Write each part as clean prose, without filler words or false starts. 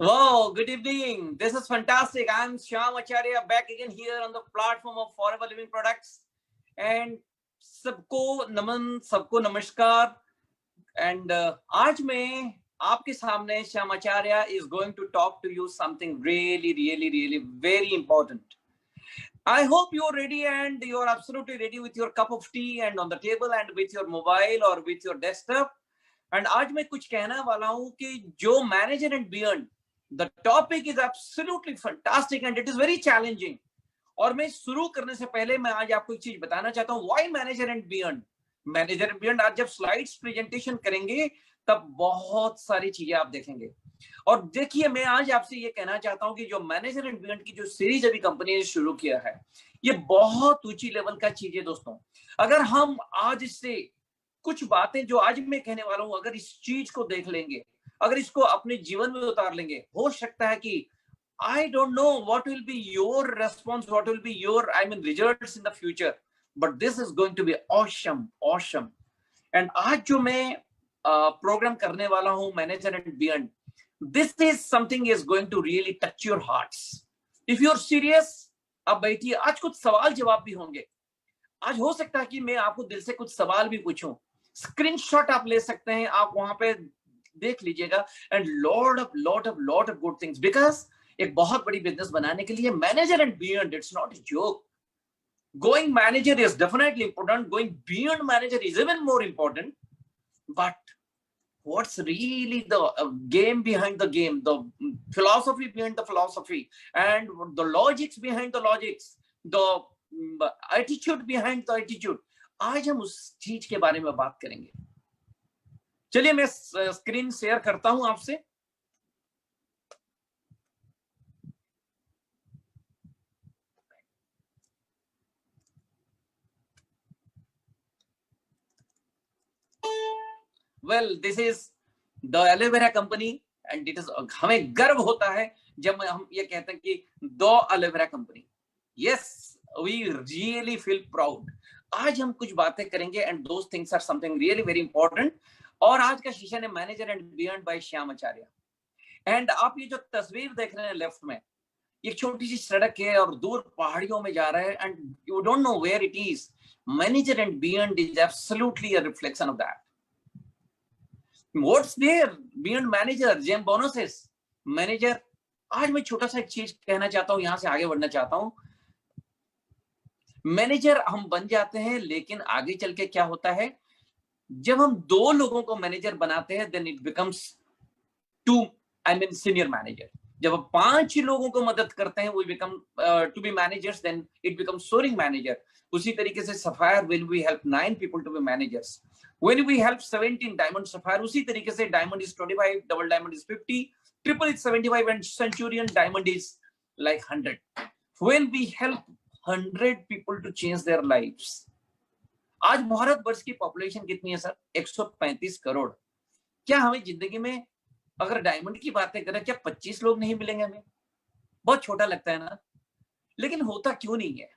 Wow, good evening. This is fantastic. I'm Shyam Acharya back again here on the platform of Forever Living Products. And सबको नमन, सबको नमस्कार. And आज मैं आपके सामने श्याम आचार्य is going to talk to you something really very important. I hope you're ready and you're absolutely ready with your cup of tea and on the table and with your mobile or with your desktop. And आज मैं कुछ कहना वाला हूँ कि जो manager and beyond, the topic is absolutely fantastic and it is very challenging. और मैं शुरू करने से पहले मैं आज आपको एक चीज बताना चाहता हूँ, why manager and beyond? Manager and beyond आज जब स्लाइड्स प्रेजेंटेशन करेंगे तब बहुत सारी चीजें आप देखेंगे. और देखिए, मैं आज आपसे ये कहना चाहता हूं कि जो मैनेजर एंड बियॉन्ड की जो सीरीज अभी कंपनी ने शुरू किया है, ये बहुत ऊंची लेवल का चीज है दोस्तों. अगर हम आज से कुछ बातें जो आज मैं कहने वाला हूं, अगर इस चीज को देख लेंगे, अगर इसको अपने जीवन में उतार लेंगे, हो सकता है कि I don't know what will be your response, what will be your, results in the future, but this is going to be awesome. And आज जो मैं प्रोग्राम करने वाला हूं, manager and beyond, this is something is going to really touch your hearts. If you're serious, अब बैठिए, आज कुछ सवाल जवाब भी होंगे. आज हो सकता है कि मैं आपको दिल से कुछ सवाल भी पूछूं. स्क्रीनशॉट आप ले सकते हैं, आप वहां पे देख लीजिएगा. And lot of good things, because एक बहुत बड़ी बिजनेस बनाने के लिए manager and beyond, it's not a joke. Going manager is definitely important. Going beyond manager is even more important. But what's really the game behind the game, the philosophy behind the philosophy, and the logics behind the logics, the attitude behind the attitude, आज हम उस चीज के बारे में बात करेंगे. चलिए मैं स्क्रीन शेयर करता हूं आपसे. Well, this is the aloe vera company and it is, हमें गर्व होता है जब हम ये कहते हैं कि the aloe vera company. Yes, we really feel proud. आज हम कुछ बातें करेंगे and those things are something really very important. और आज का सेशन है manager and beyond by Shyam Acharya. And आप ये जो तस्वीर देख रहे हैं लेफ्ट में, एक छोटी सी सड़क है और दूर पहाड़ियों में जा रहा है and you don't know where it is. Manager and beyond is absolutely a reflection of that. What's there beyond manager? जेम बोनसेस मैनेजर. आज मैं छोटा सा एक चीज कहना चाहता हूं, यहां से आगे बढ़ना चाहता हूं. मैनेजर हम बन जाते हैं, लेकिन आगे चल के क्या होता है, जब हम 2 लोगों को मैनेजर बनाते हैं, then it becomes 2 senior manager. जब हम 5 लोगों को मदद करते हैं, we become to be managers, then it becomes soaring manager. उसी तरीके से sapphire, when we help 9 people to be managers, when we help 17 diamond sapphire, उसी तरीके से diamond is 25, double diamond is 50, triple is 75 and centurion diamond is like 100. When we help 100 people to change their lives. आज भारत वर्ष की population कितनी है sir? 135 crore. क्या हमें जिंदगी में अगर डायमंड की बातें करें, क्या 25 लोग नहीं मिलेंगे हमें? बहुत छोटा लगता है ना, लेकिन होता क्यों नहीं है?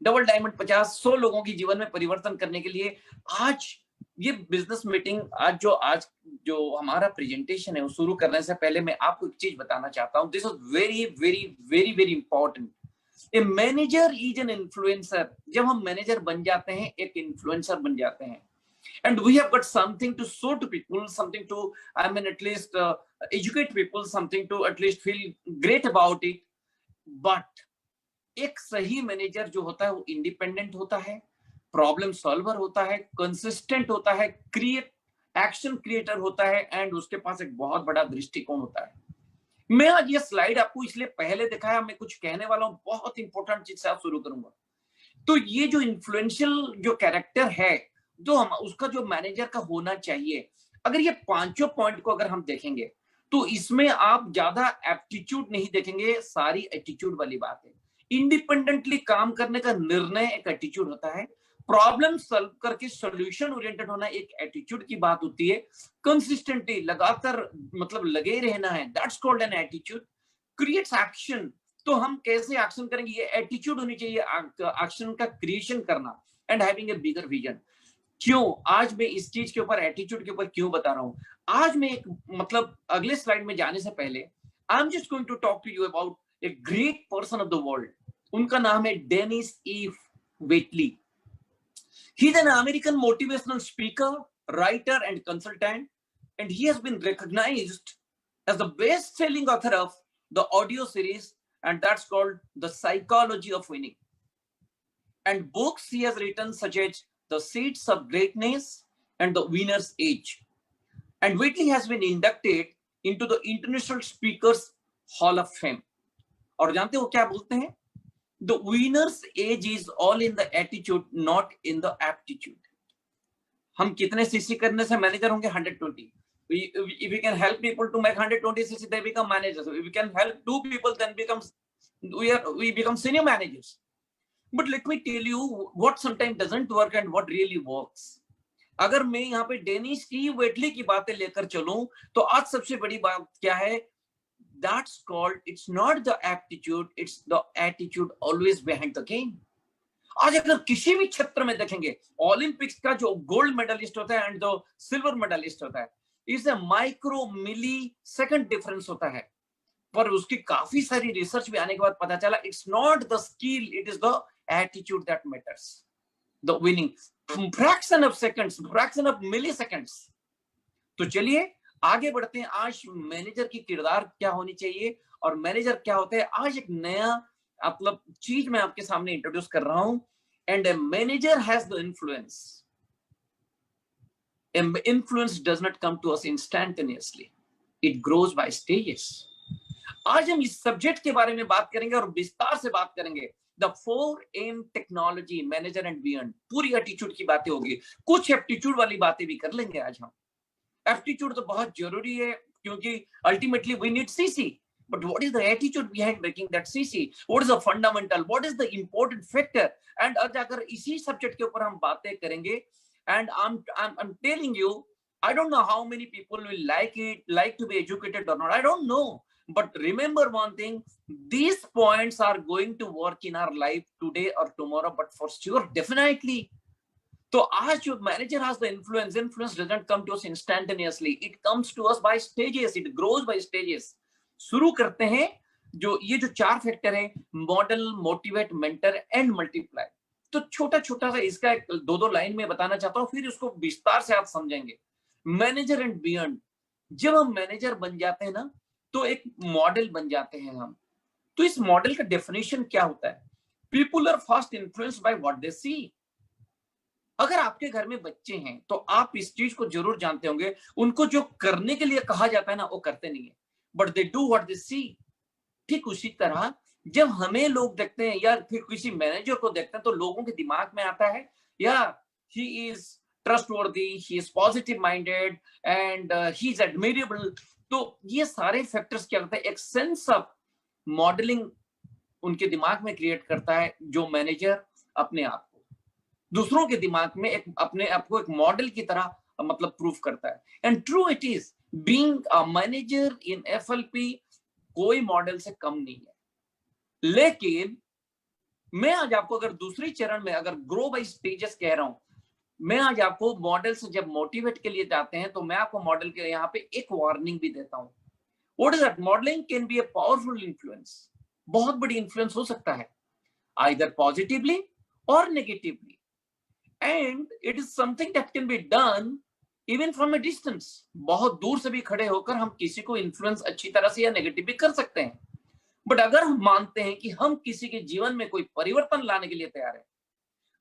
डबल डायमंड 50-100 लोगों की जीवन में परिवर्तन करने के लिए आज ये बिजनेस मीटिंग, आज जो हमारा प्रेजेंटेशन है वो शुरू करने से पहले मैं आपको एक चीज बताना चाहता हूं. This is very important. A manager is an influencer. जब हम मैनेजर बन जाते हैं, एक इन्फ्लुएंसर बन जाते हैं, and we have got something to show to people, something to at least educate people, something to at least feel great about it. But एक सही मैनेजर जो होता है वो इंडिपेंडेंट होता है, प्रॉब्लम सॉल्वर होता है, कंसिस्टेंट होता है, एक्शन क्रिएटर होता है एंड उसके पास एक बहुत बड़ा दृष्टिकोण होता है. मैं आज ये स्लाइड आपको इसलिए पहले दिखाया, मैं कुछ कहने वाला हूं, बहुत इंपॉर्टेंट चीज से आप शुरू करूंगा. तो ये जो इन्फ्लुएंशियल जो कैरेक्टर है, जो हम उसका जो मैनेजर का होना चाहिए, अगर ये 5 पॉइंट को अगर हम देखेंगे तो इसमें आप ज्यादा एप्टीट्यूड नहीं देखेंगे, सारी एटीट्यूड वाली बात है. इंडिपेंडेंटली काम करने का निर्णय एक एटीट्यूड होता है. प्रॉब्लम सॉल्व करके सॉल्यूशन ओरिएंटेड होना एक एटीट्यूड की बात होती है. कंसिस्टेंटली लगातार मतलब लगे रहना है, that's called an attitude. Creates action. तो हम कैसे एक्शन करेंगे, ये एटीट्यूड होनी चाहिए, एक्शन का क्रिएशन करना. And having a bigger vision. क्यों आज मैं इस चीज के ऊपर, एटीट्यूड के ऊपर क्यों बता रहा हूं? आज मैं एक मतलब अगले स्लाइड में जाने से पहले I am just going to talk to you about a great person of the world. उनका नाम है Denis E. Waitley. He's an American motivational speaker, writer, and consultant, and he has been recognized as the best-selling author of the audio series, and that's called The Psychology of Winning. And books he has written such as The Seeds of Greatness and The Winner's Age. And Whitley has been inducted into the International Speakers Hall of Fame. और जानते हो क्या बोलते हैं? The winner's age is all in the attitude, not in the aptitude. हम कितने CC करने से मैनेजर होंगे? 120. If we can help people to make 120 cc, they become managers. If we can help 2 people, then we become senior managers. But let me tell you what sometimes doesn't work and what really works. अगर मैं यहाँ पे Dennis E. वेटली की बातें लेकर चलूं तो आज सबसे बड़ी बात क्या है? That's called, it's not the aptitude, it's the attitude always behind the game. आज अगर किसी भी क्षेत्र में देखेंगे, ओलंपिक्स का जो गोल्ड मेडलिस्ट होता है एंड जो सिल्वर मेडलिस्ट होता है, इससे माइक्रो मिली सेकंड डिफरेंस होता है. पर उसकी काफी सारी रिसर्च भी आने के बाद पता चला it's not the skill, it is the attitude that matters. The winning fraction of seconds, fraction of milliseconds. तो चलिए आगे बढ़ते हैं. आज मैनेजर की किरदार क्या होनी चाहिए और मैनेजर क्या होता है, आज एक नया मतलब चीज मैं आपके सामने इंट्रोड्यूस कर रहा हूं. And a manager has the influence. Influence does not come to us instantaneously, it grows by stages. आज हम इस सब्जेक्ट के बारे में बात करेंगे और विस्तार से बात करेंगे. The 4M technology, manager and beyond. पूरी एटीट्यूड की बातें होगी, कुछ एप्टीट्यूड वाली बातें भी कर लेंगे आज हम. एप्टीट्यूड तो बहुत जरूरी है क्योंकि ultimately we need CC. But what is the attitude behind breaking that CC? What is the fundamental, what is the important factor? And आज अगर इसी सब्जेक्ट के ऊपर हम बातें करेंगे, and I am telling you, I don't know how many people will like to be educated और not, I don't know. But remember one thing, these points are going to work in our life today or tomorrow, but for sure, definitely. तो आज जो manager has the influence, influence doesn't come to us instantaneously, it comes to us by stages, it grows by stages. शुरू करते हैं. ये जो 4 factor है, model, motivate, mentor and multiply. तो छोटा छोटा सा इसका 2 लाइन में बताना चाहता हूं, फिर उसको विस्तार से आप समझेंगे. Manager and beyond. जब हम मैनेजर बन जाते हैं ना, तो एक मॉडल बन जाते हैं हम. तो इस मॉडल का डेफिनेशन क्या होता है? People are first influenced by what they see. अगर आपके घर में बच्चे हैं तो आप इस चीज को जरूर जानते होंगे, उनको जो करने के लिए कहा जाता है ना, वो करते नहीं है, but they do what they see. ठीक उसी तरह जब हमें लोग देखते हैं या फिर किसी मैनेजर को देखते हैं, तो लोगों के दिमाग में आता है, या he is trustworthy, he is positive minded and he is admirable. तो ये सारे फैक्टर्स क्या करते हैं? एक सेंस ऑफ मॉडलिंग उनके दिमाग में क्रिएट करता है, जो मैनेजर अपने आप को दूसरों के दिमाग में एक अपने आप को एक मॉडल की तरह मतलब प्रूफ करता है. And true it is, being a manager in FLP कोई मॉडल से कम नहीं है. लेकिन मैं आज आपको अगर दूसरी चरण में अगर ग्रो बाय स्टेजेस कह रहा हूं, मैं आज आपको मॉडल से जब मोटिवेट के लिए जाते हैं, तो मैं आपको मॉडल के यहाँ पे एक वार्निंग भी देता हूं. What is that? Modelling can be a powerful influence. बहुत बड़ी इन्फ्लुएंस हो सकता है, आइदर पॉजिटिवली और negatively. And it is something that can be done even from a distance. बहुत दूर से भी खड़े होकर हम किसी को इन्फ्लुएंस अच्छी तरह से या नेगेटिव भी कर सकते हैं. बट अगर हम मानते हैं कि हम किसी के जीवन में कोई परिवर्तन लाने के लिए तैयार है,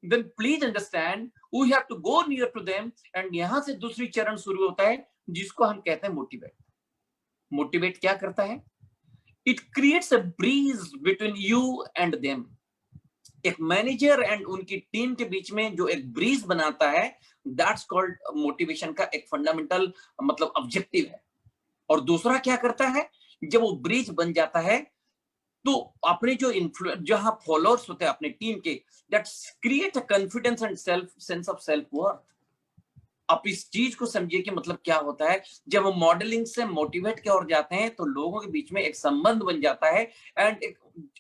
then please understand we have to go near to them. and यहां से दूसरी चरण शुरू होता है, जिसको हम कहते हैं मोटिवेट. मोटिवेट क्या करता है? It creates a breeze between you and them. एक मैनेजर एंड उनकी टीम के बीच में जो एक ब्रीज बनाता है, दैट्स कॉल्ड मोटिवेशन का एक फंडामेंटल मतलब ऑब्जेक्टिव है. और दूसरा क्या करता है? जब वो ब्रिज बन जाता है, तो अपने जो इन्फ्लुएंस, जहां फॉलोअर्स होते हैं अपने टीम के, that's create a confidence and sense of self worth. आप इस चीज को समझिए कि मतलब क्या होता है. जब हम मॉडलिंग से मोटिवेट की ओर जाते हैं, तो लोगों के बीच में एक संबंध बन जाता है एंड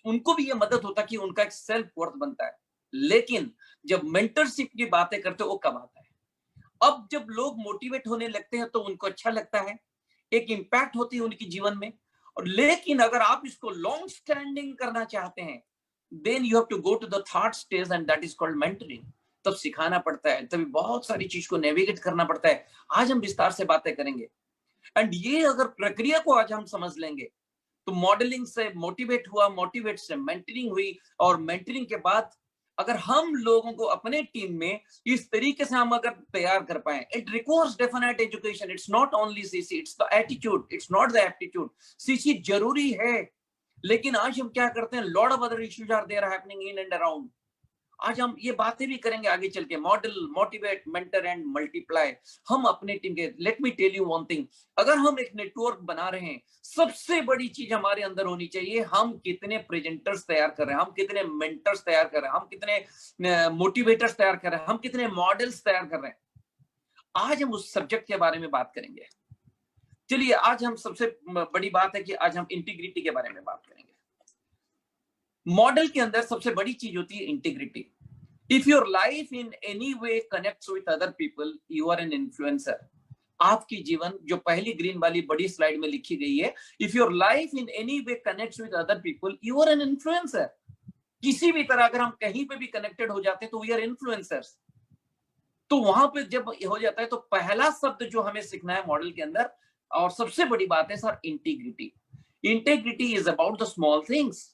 उनको भी ये मदद होता है कि उनका एक सेल्फ वर्थ बनता है. लेकिन जब मेंटरशिप की बातें करते हो, वो कब आता है? अब जब लोग मोटिवेट होने लगते हैं तो उनको अच्छा लगता है, एक इम्पैक्ट होती है उनके जीवन में। और लेकिन अगर आप इसको लॉन्ग स्टैंडिंग करना चाहते हैं, then you have to go to the third stage and that is called mentoring. तब सिखाना पड़ता है, तभी बहुत सारी चीज को नेविगेट करना पड़ता है। आज हम विस्तार से बातें करेंगे। एंड ये अगर प्रक्रिया को आज हम समझ लेंगे तो मॉडलिंग से मोटिवेट हुआ, मोटिवेट से मेंटरिंग हुई, और मेंटरिंग के बाद अगर हम लोगों को अपने टीम में इस तरीके से हम अगर तैयार कर पाए, it requires definite education. It's not only CC, it's the attitude, it's not the aptitude. CC जरूरी है, लेकिन आज हम क्या करते हैं, lot of other issues are there happening in and around. आज हम ये बातें भी करेंगे आगे चल के, model, motivate, mentor and multiply. हम अपने टीम के, let me tell you one thing, अगर हम एक नेटवर्क बना रहे हैं, सबसे बड़ी चीज हमारे अंदर होनी चाहिए, हम कितने प्रेजेंटर्स तैयार कर रहे हैं, हम कितने मेंटर्स तैयार कर रहे हैं, हम कितने मोटिवेटर्स तैयार कर रहे हैं, हम कितने मॉडल्स तैयार कर रहे हैं। आज हम उस सब्जेक्ट के बारे में बात करेंगे। चलिए, आज हम सबसे बड़ी बात है कि आज हम इंटीग्रिटी के बारे में बात करेंगे। मॉडल के अंदर सबसे बड़ी चीज होती है integrity. If your life in any way connects with other people, you are an influencer. आपकी जीवन, जो पहली ग्रीन वाली बड़ी स्लाइड में लिखी गई है, if your life in any way connects with other people, you are an influencer. किसी भी तरह अगर हम कहीं पे भी कनेक्टेड हो जाते हैं तो वी आर इन्फ्लुएंसर्स। तो वहां पे जब हो जाता है तो पहला शब्द जो हमें सीखना है मॉडल के अंदर, और सबसे बड़ी बात है sir, integrity. Integrity is about the small things.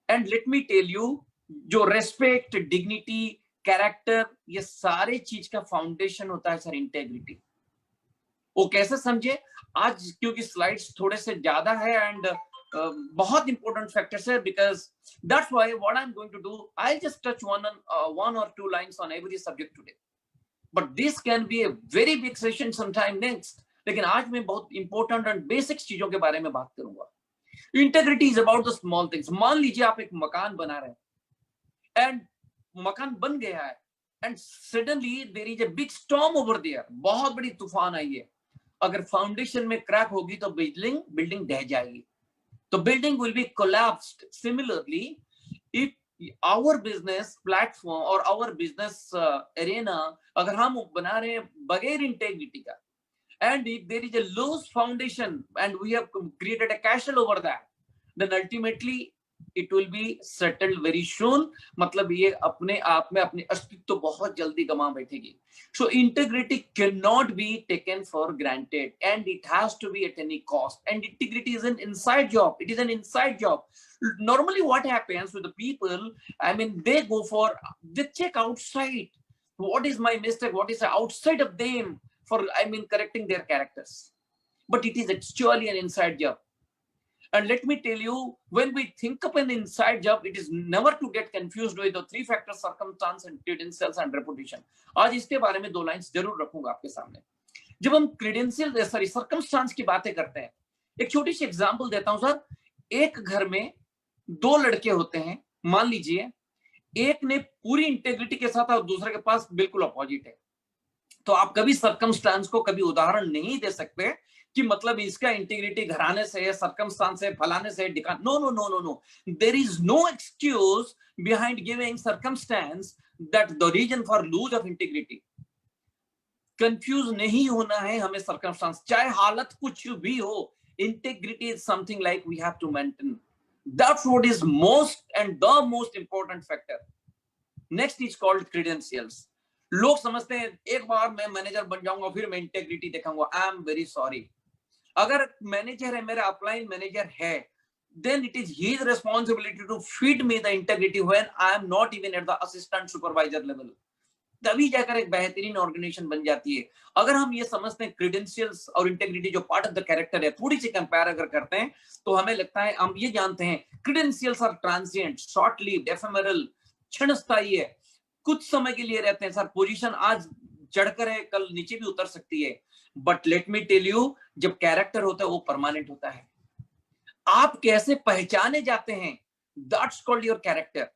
And let me tell you, जो रेस्पेक्ट, डिग्निटी, कैरेक्टर, ये सारे चीज का फाउंडेशन होता है सर इंटेग्रिटी। वो कैसे समझे आज, क्योंकि स्लाइड्स थोड़े से ज्यादा है एंड बहुत इंपॉर्टेंट फैक्टर्स है, because that's why what I am going to do, I just touch one or two lines on every subject today, but this can be a very big session sometime next। लेकिन आज मैं बहुत important and basic चीजों के बारे में बात करूंगा। Integrity is about the small things. मान लीजिए आप एक मकान बना रहे हैं एंड मकान बन गया है and suddenly there is a big storm over there, बहुत बड़ी तूफान आई है। अगर फाउंडेशन में क्रैक होगी तो बिल्डिंग ढह जाएगी, तो building will be collapsed. Similarly, if our business platform or our business arena अगर हम बना रहे हैं बगैर इंटेग्रिटी का, and if there is a loose foundation and we have created a castle over that, then ultimately it will be settled very soon। मतलब ये अपने आप में अपनी अस्तित्व बहुत जल्दी गंवा बैठेगी। So integrity cannot be taken for granted and it has to be at any cost, and integrity is an inside job, it is an inside job। Normally what happens with the people, I mean, they check outside, what is my mistake, what is outside of them for, I mean, correcting their characters, but it is actually an inside job। And let me tell you, when we think of an inside job, it is never to get confused with the three factors: circumstance and credentials and reputation। आज इसके बारे में 2 lines जरूर रखूंगा आपके सामने। जब हम क्रेडेंशियल सर्कमस्टांस की बातें करते हैं, एक छोटी सी एग्जांपल देता हूं सर। एक घर में 2 लड़के होते हैं, मान लीजिए एक ने पूरी इंटेग्रिटी के साथ और दूसरे के पास बिल्कुल अपोजिट है, तो आप कभी सर्कमस्टांस को कभी उदाहरण नहीं दे सकते कि मतलब इसका इंटीग्रिटी घराने से है, सर्कमस्टांस से, फलाने से, no no no no no, there is no excuse behind giving circumstance that the reason for lose of integrity. Confuse नहीं होना है हमें सर्कमस्टांस, चाहे हालत कुछ भी हो। Integrity is something like we have to maintain, that's what is most and the most important factor. Next is called credentials. लोग समझते हैं एक बार मैं मैनेजर बन जाऊंगा फिर मैं इंटेग्रिटी दिखाऊंगा। आई एम वेरी सॉरी, अगर मैनेजर है, मेरा अपलाइन मैनेजर है, then it is his responsibility to feed me the integrity when I am not even at the assistant supervisor level। तभी जाकर एक बेहतरीन ऑर्गेनाइजेशन बन जाती है। अगर हम ये समझते हैं क्रेडेंशियल्स और इंटेग्रिटी जो पार्ट ऑफ द कैरेक्टर है, थोड़ी सी कंपेयर अगर करते हैं तो हमें लगता है, हम ये जानते हैं credentials are transient, short lived, ephemeral, क्षणस्थायी है, कुछ समय के लिए रहते हैं सर। पोजीशन आज चढ़कर है, कल नीचे भी उतर सकती है, but let me tell you, जब कैरेक्टर होता है वो परमानेंट होता है। आप कैसे पहचाने जाते हैं, दैट्स कॉल्ड योर कैरेक्टर।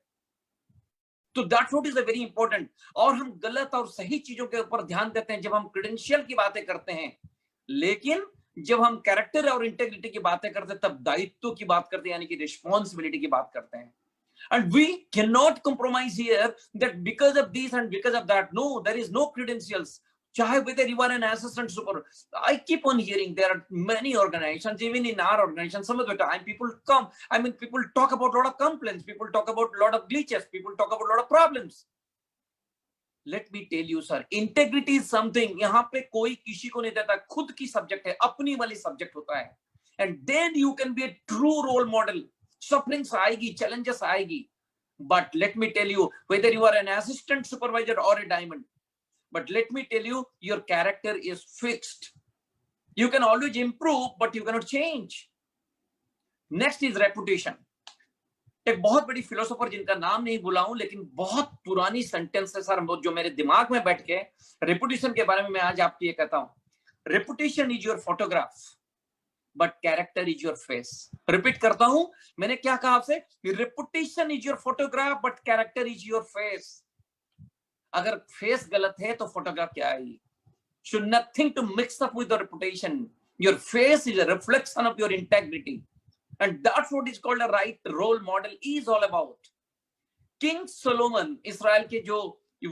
तो that's what is very important. और हम गलत और सही चीजों के ऊपर ध्यान देते हैं जब हम क्रेडेंशियल की बातें करते हैं, लेकिन जब हम कैरेक्टर और इंटेग्रिटी की बातें करते हैं तब दायित्व की बात करते हैं, यानी कि रिस्पॉन्सिबिलिटी की बात करते हैं। And we cannot compromise here that because of this and because of that, no, there is no credentials। चाहे whether you are an assistant super, I keep on hearing there are many organizations, even in our organization, some of the time people come, I mean, people talk about a lot of complaints, people talk about a lot of glitches, people talk about a lot of problems. Let me tell you, sir, integrity is something, यहाँ पे कोई किसी को नहीं देता, खुद की subject है, अपनी वाली सब्जेक्ट होता है. And then you can be a true role model. Sufferings आएगी, challenges आएगी. But let me tell you, whether you are an assistant supervisor or a diamond, but let me tell you, your character is fixed. You can always improve, but you cannot change. Next is reputation. एक बहुत बड़ी philosopher जिनका नाम नहीं बुलाऊं, लेकिन बहुत पुरानी sentence है सर, जो मेरे दिमाग में बैठ के रेपुटेशन के बारे में मैं आज आपको ये कहता हूं. Reputation is your photograph, but character is your face. Repeat करता हूं, मैंने क्या कहा आपसे? Reputation is your photograph, but character is your face. अगर फेस गलत है तो फोटोग्राफ क्या आएगी? So nothing to mix up with your reputation. Your face is a reflection of your integrity, and that's what is called a right role model is all about. King Solomon, Israel के जो,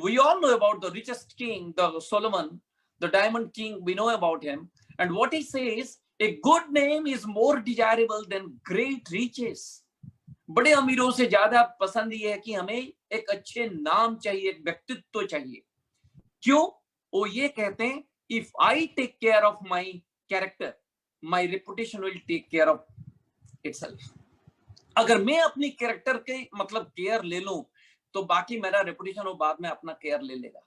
we all know about the richest king, the Solomon, the diamond king, we know about him. And what he says, a good name is more desirable than great riches. बड़े अमीरों से ज्यादा पसंद ये है कि हमें एक अच्छे नाम चाहिए, एक व्यक्तित्व चाहिए. क्यों? वो ये कहते हैं, if I take care of my character, my reputation will take care of itself. अगर मैं अपनी कैरेक्टर के मतलब केयर ले लूं, तो बाकी मेरा रेपुटेशन वो बाद में अपना केयर ले लेगा.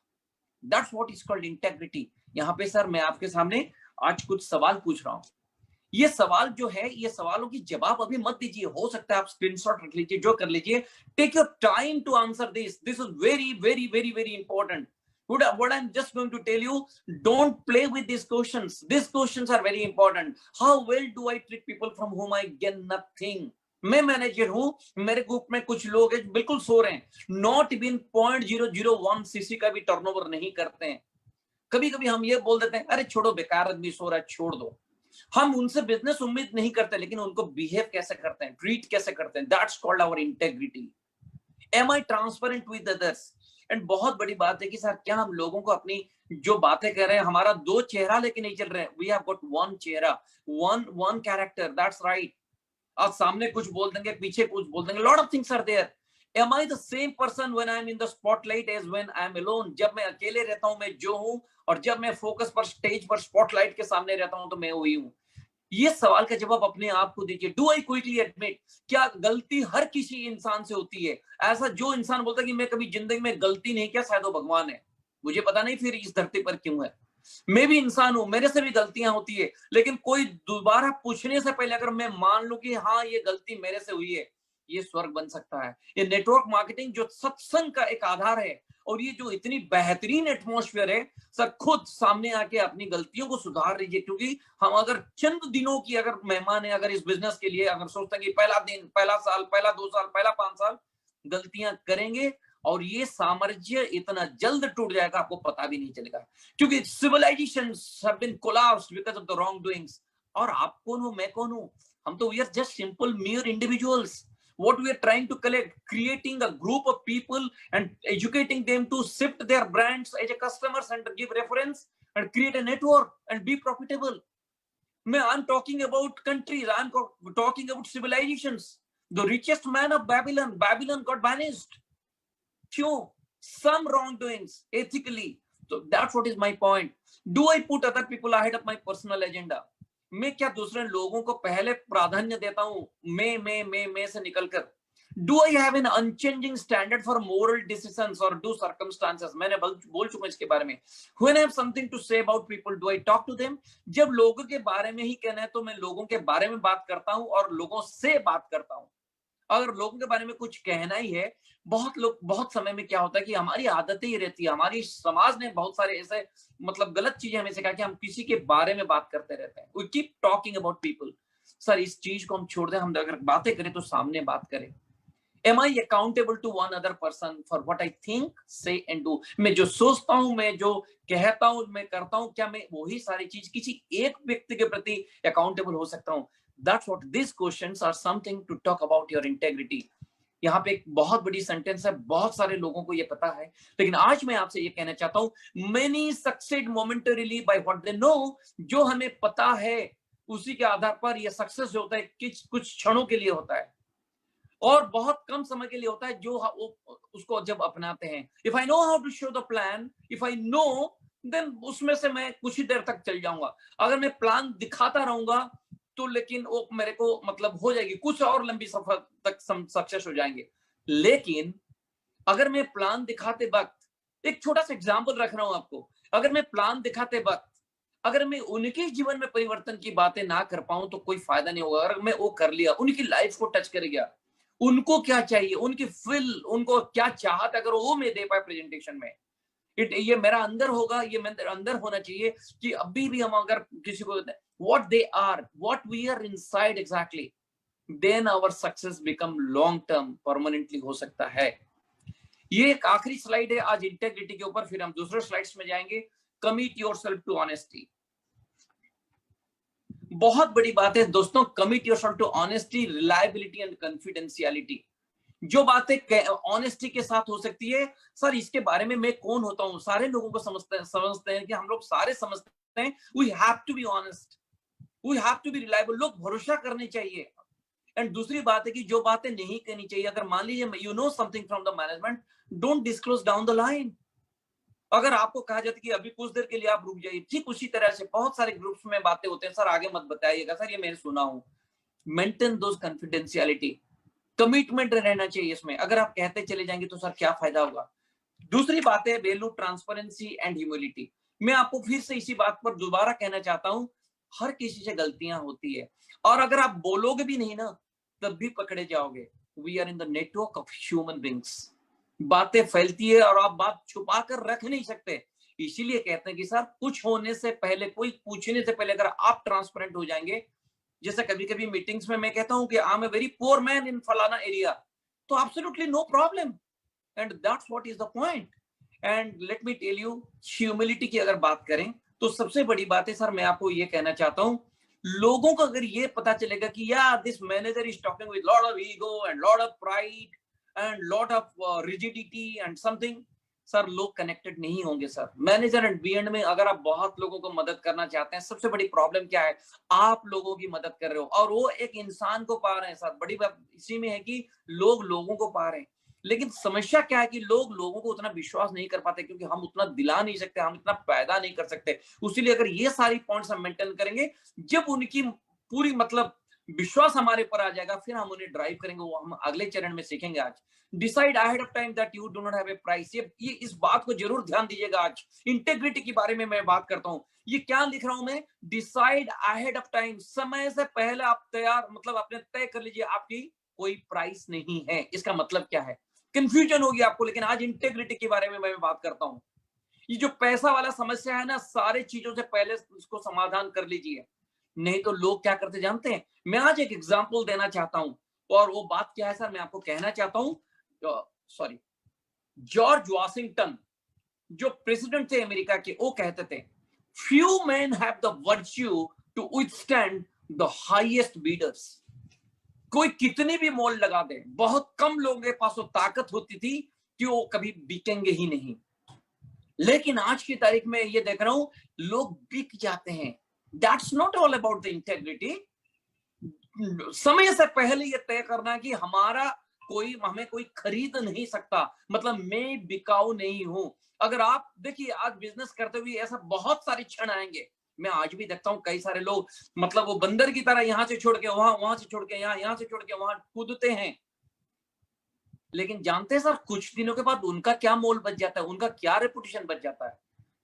That's what is called integrity. यहाँ पे सर मैं आपके सामने आज कुछ सवाल पूछ रहा हूं. ये सवाल जो है, ये सवालों की जवाब अभी मत दीजिए, हो सकता है आप स्क्रीनशॉट रख लीजिए, जो कर लीजिए. Take your time to answer this. This is very very very very important. What I'm just going to tell you, don't play with these questions. These questions are very important. How well do I treat people from whom I get nothing? मैं manager हूं, मेरे group में कुछ लोग हैं बिल्कुल सो रहे हैं, नॉट इवन 0.001 सीसी का भी टर्नओवर नहीं करते हैं. कभी कभी हम ये बोल देते हैं, अरे छोड़ो, बेकार आदमी सो रहा है, छोड़ दो. हम उनसे बिजनेस उम्मीद नहीं करते, लेकिन उनको बिहेव कैसे करते हैं, ट्रीट कैसे करते हैं, that's called our integrity. Am I transparent with others? And बहुत बड़ी बात है कि सर क्या हम लोगों को अपनी जो बातें कर रहे हैं, हमारा दो चेहरा लेके नहीं चल रहे हैं. वी हैव गॉट वन चेहरा, वन कैरेक्टर, दैट्स राइट. आज सामने कुछ बोल देंगे, पीछे कुछ बोल देंगे, lot of things are there. Am I the same person when I'm in the spotlight as when I'm alone? जब मैं अकेले रहता हूं मैं जो हूं, और जब मैं फोकस पर स्टेज पर स्पॉटलाइट के सामने रहता हूं तो मैं वही हूं. ये सवाल का जवाब अपने आप को दीजिए. Do I quickly admit? क्या गलती हर किसी इंसान से होती है? ऐसा जो इंसान बोलता है कि मैं कभी जिंदगी में गलती नहीं किया, शायद वो भगवान है. मुझे पता नहीं फिर इस धरती पर क्यों है. मैं भी इंसान हूं, मेरे से भी गलतियां होती है, लेकिन कोई दोबारा पूछने से पहले अगर मैं मान लूं कि हाँ ये गलती मेरे से हुई है, ये स्वर्ग बन सकता है. ये नेटवर्क मार्केटिंग जो सत्संग का एक आधार है, और ये जो इतनी बेहतरीन एटमॉस्फेयर है, सर खुद सामने आके अपनी गलतियों को सुधार लीजिए. क्योंकि हम अगर चंद दिनों की अगर मेहमान है, अगर इस बिजनेस के लिए अगर सोचते हैं कि पहला दिन, पहला साल, पहला 2 साल, पहला 5 साल गलतियां करेंगे, और ये साम्राज्य इतना जल्द टूट जाएगा आपको पता भी नहीं चलेगा. क्योंकि civilisations have been collapsed because of the wrong doings. और आप कौन हो, मैं कौन हूं? हम तो we are just simple mere individuals. What we are trying to collect, creating a group of people and educating them to shift their brands as a customers and give reference and create a network and be profitable. I'm talking about countries, I'm talking about civilizations. The richest man of Babylon got banished. Kyun? Some wrongdoings ethically. So that's what is my point. Do I put other people ahead of my personal agenda? मैं क्या दूसरे लोगों को पहले प्राधान्य देता हूं, मैं से निकलकर? Do I have an unchanging standard for moral decisions or do circumstances? मैंने बोल चुका इसके बारे में. When I have something to say about people, do I talk to them? जब लोगों के बारे में ही कहना है तो मैं लोगों के बारे में बात करता हूं और लोगों से बात करता हूं. अगर लोगों के बारे में कुछ कहना ही है, बहुत समय में क्या होता है कि हमारी आदतें ही रहती है, हमारी समाज ने बहुत सारे ऐसे मतलब गलत चीजें हमें सिखाई कि हम किसी के बारे में बात करते रहते हैं. We keep talking about people. Sir इस चीज को हम छोड़ दें, हम अगर बातें करें तो सामने बात करें. Am I accountable to one other person for what I think, say and do? मैं जो सोचता हूं, मैं जो कहता हूं, मैं करता हूं, क्या मैं वही सारी चीज किसी एक व्यक्ति के प्रति अकाउंटेबल हो सकता हूं? That's what these questions are something to talk about your integrity. यहाँ पे एक बहुत बड़ी सेंटेंस है, बहुत सारे लोगों को ये पता है, लेकिन आज मैं आपसे ये कहना चाहता हूं, many succeed momentarily bye what they know. जो हमें पता है उसी के आधार पर ये सक्सेस होता है, कुछ क्षणों के लिए होता है और बहुत कम समय के लिए होता है जो उसको जब अपनाते हैं। If I know how to show the plan, if I know, then उसमें से मैं कुछ ही देर तक चल जाऊंगा। अगर मैं प्लान दिखाता रहूंगा तो लेकिन वो मेरे को मतलब हो जाएगी, कुछ और लंबी सफर तक सक्सेस हो जाएंगे। लेकिन अगर मैं प्लान दिखाते वक्त, एक छोटा सा एग्जाम्पल रख रहा हूं आपको, अगर मैं प्लान दिखाते वक्त अगर मैं उनके जीवन में परिवर्तन की बातें ना कर पाऊं तो कोई फायदा नहीं होगा। अगर मैं वो कर लिया, उनकी लाइफ को टच कर गया, उनको क्या चाहिए, उनकी फील, उनको क्या चाहत, अगर वो मैं दे पाए प्रेजेंटेशन में, ये मेरा अंदर होगा, ये मेरे अंदर होना चाहिए कि अभी भी हम अगर किसी को what they are, what we are inside exactly, then our success become long term, permanently हो सकता है। ये एक आखिरी स्लाइड है आज इंटेग्रिटी के ऊपर, फिर हम दूसरे स्लाइड्स में जाएंगे। कमिट योरसेल्फ टू ऑनेस्टी, बहुत बड़ी बात है दोस्तों। Commit yourself to honesty, reliability and confidentiality. जो बातें ऑनेस्टी के साथ हो सकती है, सर इसके बारे में मैं कौन होता हूं, सारे लोगों को समझते हैं कि हम लोग सारे समझते हैं, we have to be honest, we have to be reliable, लोग भरोसा करने चाहिए। एंड दूसरी बात है कि जो बातें नहीं करनी चाहिए, अगर मान लीजिए you know something from the management, don't disclose down the line. अगर आपको कहा जाता है कि अभी कुछ देर के लिए आप रुक जाइए, ठीक उसी तरह से बहुत सारे ग्रुप्स में बातें होते हैं, सर आगे मत बताइएगा, सर ये मैंने सुना हूं। मेंटेन दोस कॉन्फिडेंशियलिटी, कमिटमेंट रहना चाहिए इसमें। अगर आप कहते चले जाएंगे तो सर क्या फायदा होगा। दूसरी बात है वैल्यू, ट्रांसपेरेंसी एंड ह्यूमिलिटी। मैं आपको फिर से इसी बात पर दोबारा कहना चाहता हूं, हर किसी से गलतियां होती है और अगर आप बोलोगे भी नहीं ना तब भी पकड़े जाओगे। We are in the network of human beings, बातें फैलती है और आप बात छुपा कर रख नहीं सकते। इसीलिए कहते हैं कि सर कुछ होने से पहले, कोई पूछने से पहले अगर आप ट्रांसपेरेंट हो जाएंगे, जैसे कभी कभी मीटिंग्स में मैं कहता हूं कि I am a very poor man in फलाना एरिया, तो absolutely no problem, and that's what is the point. And let me tell you, humility की अगर बात करें तो सबसे बड़ी बात है, सर मैं आपको ये कहना चाहता हूं, लोगों को अगर ये पता चलेगा कि या this manager is talking with lot of ego and lot of pride and lot of rigidity and something, sir लोग कनेक्टेड नहीं होंगे। सर मैनेजर एंड बीएंड में अगर आप बहुत लोगों को मदद करना चाहते हैं, सबसे बड़ी प्रॉब्लम क्या है, आप लोगों की मदद कर रहे हो और वो एक इंसान को पा रहे हैं। सर बड़ी बात इसी में है कि लोग लोगों को पा रहे हैं, लेकिन समस्या क्या है कि लोग लोगों को उतना विश्वास नहीं कर पाते, क्योंकि हम उतना दिला नहीं सकते, हम इतना पैदा नहीं कर सकते। उसीलिए अगर ये सारी पॉइंट्स हम मेंटेन करेंगे, जब उनकी पूरी मतलब विश्वास हमारे पर आ जाएगा, फिर हम उन्हें ड्राइव करेंगे, वो हम अगले चरण में सीखेंगे। आज decide ahead of time that you do not have a price, ये इस बात को जरूर ध्यान दीजिएगा। आज इंटेग्रिटी के बारे में मैं बात करता हूं, ये क्या लिख रहा हूं मैं, डिसाइड अहेड ऑफ टाइम, समय से पहले आप तैयार, मतलब आपने तय कर लीजिए आपकी कोई प्राइस नहीं है। इसका मतलब क्या है, कंफ्यूजन होगी आपको, लेकिन आज इंटेग्रिटी के बारे में मैं बात करता हूं। ये जो पैसा वाला समस्या है ना, सारे चीजों से पहले उसको समाधान कर लीजिए, नहीं तो लोग क्या करते जानते हैं। मैं आज एक एग्जांपल देना चाहता हूं, और वो बात क्या है सर, मैं आपको कहना चाहता हूं, सॉरी, जॉर्ज वॉशिंगटन जो प्रेसिडेंट थे अमेरिका के, वो कहते थे, few man have the virtue to withstand the highest bidders. कोई कितनी भी मोल लगा दे, बहुत कम लोगों के पास वो ताकत होती थी कि वो कभी बिकेंगे ही नहीं। लेकिन आज की तारीख में ये देख रहा हूं, लोग बिक जाते हैं। That's not all about the integrity. समय से पहले ये तय करना कि हमें कोई खरीद नहीं सकता, मतलब मैं बिकाऊ नहीं हूं। अगर आप देखिए आज बिजनेस करते हुए ऐसा बहुत सारे क्षण आएंगे, मैं आज भी देखता हूं कई सारे लोग, मतलब वो बंदर की तरह यहां से छोड़ के वहां, वहां से छोड़ के यहां, यहां से छोड़ के वहां कूदते हैं। लेकिन जानते हैं सर, कुछ दिनों के बाद उनका क्या मोल बच जाता है, उनका क्या रेपुटेशन बच जाता है।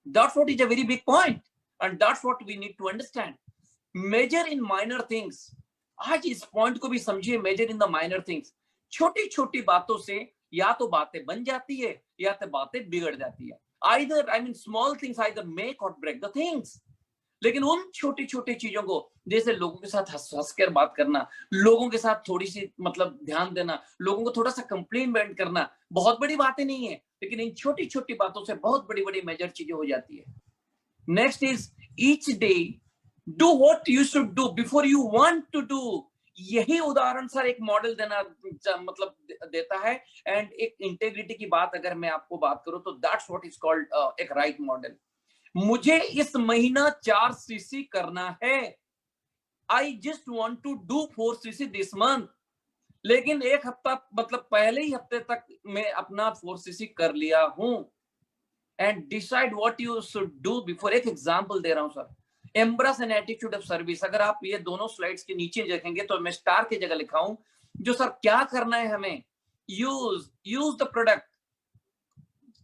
That's what is a very big point, and that's what we need to understand. Measure in minor things. आज इस पॉइंट को भी समझिए, major in the minor things. छोटी छोटी बातों से या तो बातें बन जाती है या तो बातें बिगड़ जाती है। Either, I mean, small things either make or break the things. लेकिन उन छोटी छोटी चीजों को, जैसे लोगों के साथ हंस कर बात करना, लोगों के साथ थोड़ी सी मतलब ध्यान देना, लोगों को थोड़ा सा कम्प्लीमेंट करना, बहुत बड़ी बातें नहीं है, लेकिन इन छोटी छोटी बातों से बहुत बड़ी बड़ी मेजर चीजें हो जाती है। Next is each day do what you should do before you want to do. यही उदाहरण सर एक मॉडल देना मतलब देता है। एंड एक इंटेग्रिटी की बात अगर मैं आपको बात करूं तो दैट्स व्हाट इज कॉल्ड एक राइट मॉडल। मुझे इस महीना 4 सीसी करना है, I just want to do 4 CC this month, लेकिन एक हफ्ता मतलब पहले ही हफ्ते तक मैं अपना 4 सीसी कर लिया हूं। And decide what you should do before. एक एग्जांपल दे रहा हूं sir, embrace an attitude of service. अगर आप ये दोनों स्लाइड्स के नीचे देखेंगे तो मैं स्टार की जगह लिखा हूं जो सर क्या करना है हमें, यूज द प्रोडक्ट,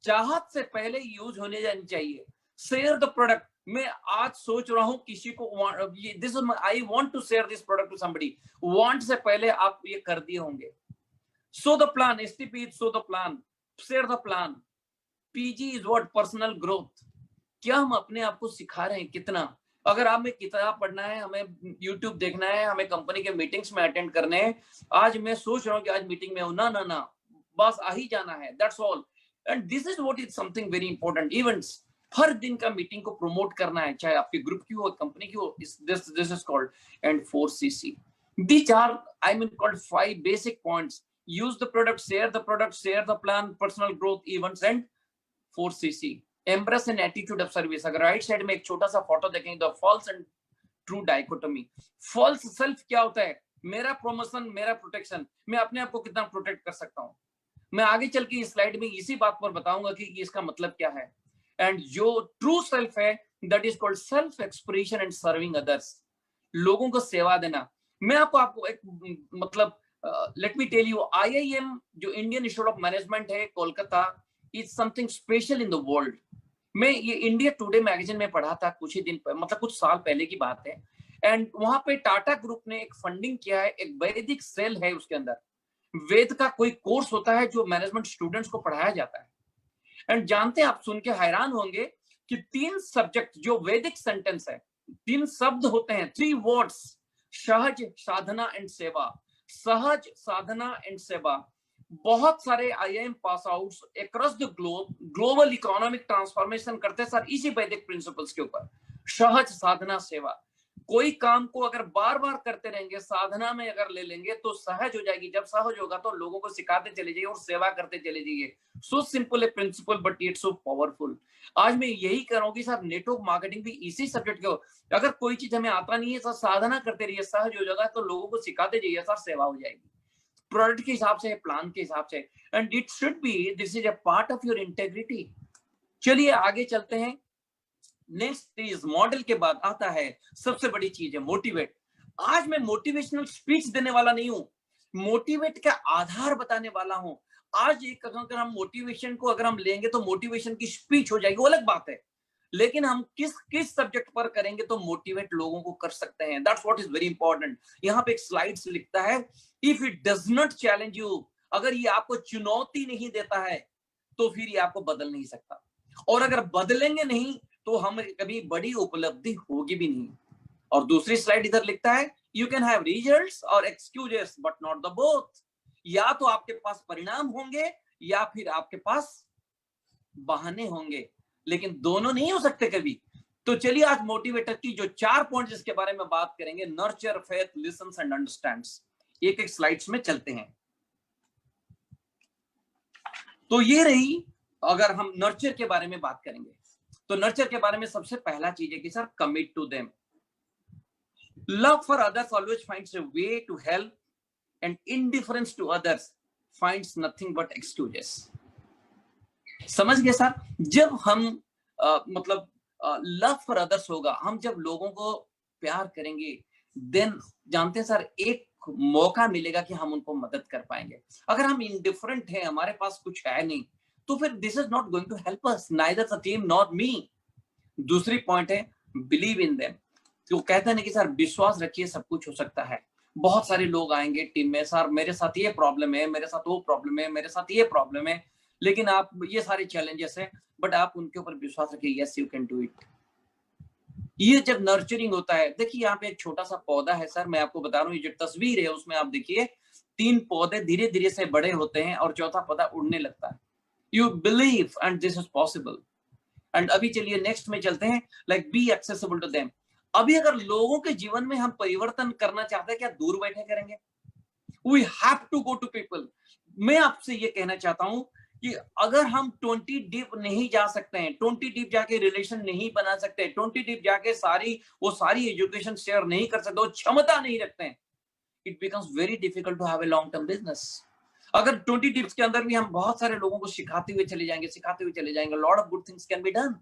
चाहत से पहले यूज होने जानी चाहिए। शेयर द प्रोडक्ट, मैं आज सोच रहा हूं किसी को, this I want to share this product to somebody, want से पहले आप ये कर दिए होंगे। So the plan, STP so the plan, share the plan. PG is what, personal growth. क्या हम अपने आप को सिखा रहे हैं कितना? अगर हमें किताब पढ़ना है, हमें यूट्यूब देखना है, हमें कंपनी के मीटिंग्स में अटेंड करने हैं, आज मैं सोच रहा हूं कि आज मीटिंग में हूं, ना ना ना, बस आ ही जाना है, that's all. And this is what is something very important. Events, हर दिन का मीटिंग को प्रमोट करना है, चाहे आपके ग्रुप की हो, कंपनी की हो। This is called and 4CC। These are, I mean, called 5 basic points. Use the product, share the plan, personal growth, events, and 4CC. Embrace an attitude of service. अगर right side में एक छोटा सा photo देखेंगे तो false and true dichotomy. False self क्या होता है? मेरा प्रमोशन, मेरा प्रोटेक्शन, मैं अपने आप को कितना प्रोटेक्ट कर सकता हूं। मैं आगे चल के इस स्लाइड में इसी बात पर बताऊंगा कि इसका मतलब क्या है। एंड जो ट्रू सेल्फ है, that is called self expression and serving others, लोगों को सेवा देना। मैं आपको एक मतलब let me tell you, IIM जो इंडियन इंस्टीट्यूट ऑफ मैनेजमेंट है Kolkata, is something special in the world. मैं ये इंडिया टुडे मैगजीन में पढ़ा था कुछ ही दिन मतलब कुछ साल पहले की बात है। एंड वहां पे टाटा ग्रुप ने एक फंडिंग किया है, एक वैदिक सेल है, उसके अंदर वेद का कोई कोर्स होता है जो मैनेजमेंट स्टूडेंट्स को पढ़ाया जाता है। एंड जानते हैं, आप सुन के हैरान होंगे कि 3 सब्जेक्ट जो वैदिक सेंटेंस है, 3 शब्द होते हैं, 3 वर्ड्स, सहज, साधना एंड सेवा। सहज, साधना एंड सेवा। बहुत सारे IIM pass outs across the globe global economic transformation करते हैं सर इसी वैदिक प्रिंसिपल्स के ऊपर, सहज, साधना, सेवा। कोई काम को अगर बार बार करते रहेंगे, साधना में अगर ले लेंगे तो सहज हो जाएगी। जब सहज होगा तो लोगों को सिखाते चले जाइए और सेवा करते चले जाइए। So simple a principle but it's so powerful. आज मैं यही कह रहा हूँ कि सर नेटवर्क मार्केटिंग भी इसी सब्जेक्ट के हो। अगर कोई चीज हमें आता नहीं है सर, साधना करते रहिए, सहज हो जाएगा तो लोगों को सिखाते जाइए सर, सेवा हो जाएगी। प्रोडक्ट के हिसाब से, प्लान के हिसाब से। And it should be, this is a part of your integrity. चलिए आगे चलते हैं। नेक्स्ट इज मॉडल के बाद आता है सबसे बड़ी चीज है मोटिवेट। आज मैं मोटिवेशनल स्पीच देने वाला नहीं हूं, मोटिवेट का आधार बताने वाला हूं। आज एक अगर हम मोटिवेशन को अगर हम लेंगे तो मोटिवेशन की स्पीच हो जाएगी, वो अलग बात है, लेकिन हम किस सब्जेक्ट पर करेंगे तो मोटिवेट लोगों को कर सकते हैं। That's what is very important. यहाँ पे एक स्लाइड से लिखता है, if it does not challenge you, अगर ये आपको चुनौती नहीं देता है तो फिर ये आपको बदल नहीं सकता, और अगर बदलेंगे नहीं तो हमें कभी बड़ी उपलब्धि होगी भी नहीं। और दूसरी स्लाइड इधर लिखता है, यू कैन हैव रिजल्ट्स और excuses but not the both. या तो आपके पास परिणाम होंगे या फिर आपके पास बहाने होंगे, लेकिन दोनों नहीं हो सकते कभी। तो चलिए आज मोटिवेटर की जो 4 पॉइंट जिसके बारे में बात करेंगे, nurture, faith, lessons and understands. एक एक स्लाइड्स में चलते हैं। तो ये रही, अगर हम नर्चर के बारे में बात करेंगे तो नर्चर के बारे में सबसे पहला चीज है कि sir commit to them. Love for others always finds a way to help and indifference to others finds nothing but excuses. समझ गए सर? जब हम मतलब लव फॉर अदर्स होगा, हम जब लोगों को प्यार करेंगे, देन जानते हैं सर एक मौका मिलेगा कि हम उनको मदद कर पाएंगे। अगर हम इनडिफरेंट हैं, हमारे पास कुछ है नहीं, तो फिर this is not going to help us, neither the team not me. दूसरी पॉइंट है बिलीव इन देम। तो कहते हैं कि सर विश्वास रखिए, सब कुछ हो सकता है। बहुत सारे लोग आएंगे टीम में, सर मेरे साथ ये प्रॉब्लम है, मेरे साथ वो प्रॉब्लम है, मेरे साथ ये प्रॉब्लम है, लेकिन आप ये सारे चैलेंजेस है, बट आप उनके ऊपर विश्वास रखिए, yes you can do it. ये जब नर्चरिंग होता है, देखिए यहाँ पे एक छोटा सा पौधा है सर, मैं आपको बता रहा हूँ, ये जो तस्वीर है उसमें आप देखिए 3 पौधे धीरे धीरे से बड़े होते हैं और चौथा पौधा उड़ने लगता है। You believe and this is possible. And अभी चलिए नेक्स्ट में चलते हैं, like be accessible to them. अभी अगर लोगों के जीवन में हम परिवर्तन करना चाहते हैं, क्या दूर बैठे करेंगे? We have to go to people. मैं आपसे ये कहना चाहता हूं कि अगर हम 20 डीप नहीं जा सकते हैं, 20 डीप जाके रिलेशन नहीं बना सकते, 20 डीप जाके सारी एजुकेशन शेयर नहीं कर सकते, वो क्षमता नहीं रखते हैं, it becomes very difficult to have a long term business. अगर 20 टिप्स के अंदर भी हम बहुत सारे लोगों को सिखाते हुए चले जाएंगे, lot of good things can be done,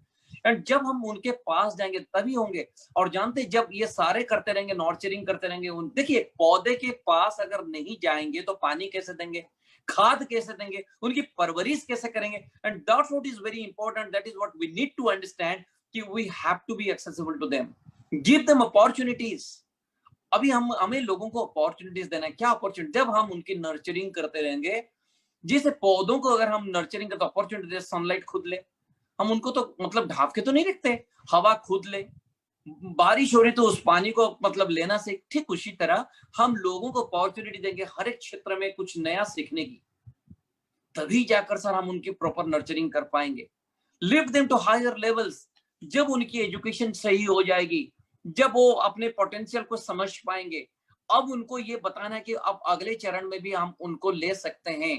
and जब हम उनके पास जाएंगे तभी होंगे। और जानते, जब ये सारे करते रहेंगे, नॉर्चरिंग करते रहेंगे, देखिए पौधे के पास अगर नहीं जाएंगे तो पानी कैसे देंगे, खाद कैसे देंगे, उनकी परवरिश कैसे करेंगे? And that's what is very important, that is what we need to understand कि we have to be accessible to them, give them opportunities. अभी हमें लोगों को अपॉर्चुनिटीज देना है। क्या अपॉर्चुनिटी? जब हम उनकी नर्चरिंग करते रहेंगे, जैसे पौधों को अगर हम नर्चरिंग करते, अपॉर्चुनिटी, सनलाइट खुद ले, हम उनको तो मतलब ढांप के तो नहीं रखते, हवा खुद ले, बारिश हो रही तो उस पानी को मतलब लेना सीख। ठीक उसी तरह हम लोगों को अपॉर्चुनिटी देंगे हर एक क्षेत्र में कुछ नया सीखने की, तभी जाकर सर हम उनकी प्रॉपर नर्चरिंग कर पाएंगे। Lift them to higher levels. जब उनकी एजुकेशन सही हो जाएगी, जब वो अपने पोटेंशियल को समझ पाएंगे, अब उनको ये बताना है कि अब अगले चरण में भी हम उनको ले सकते हैं।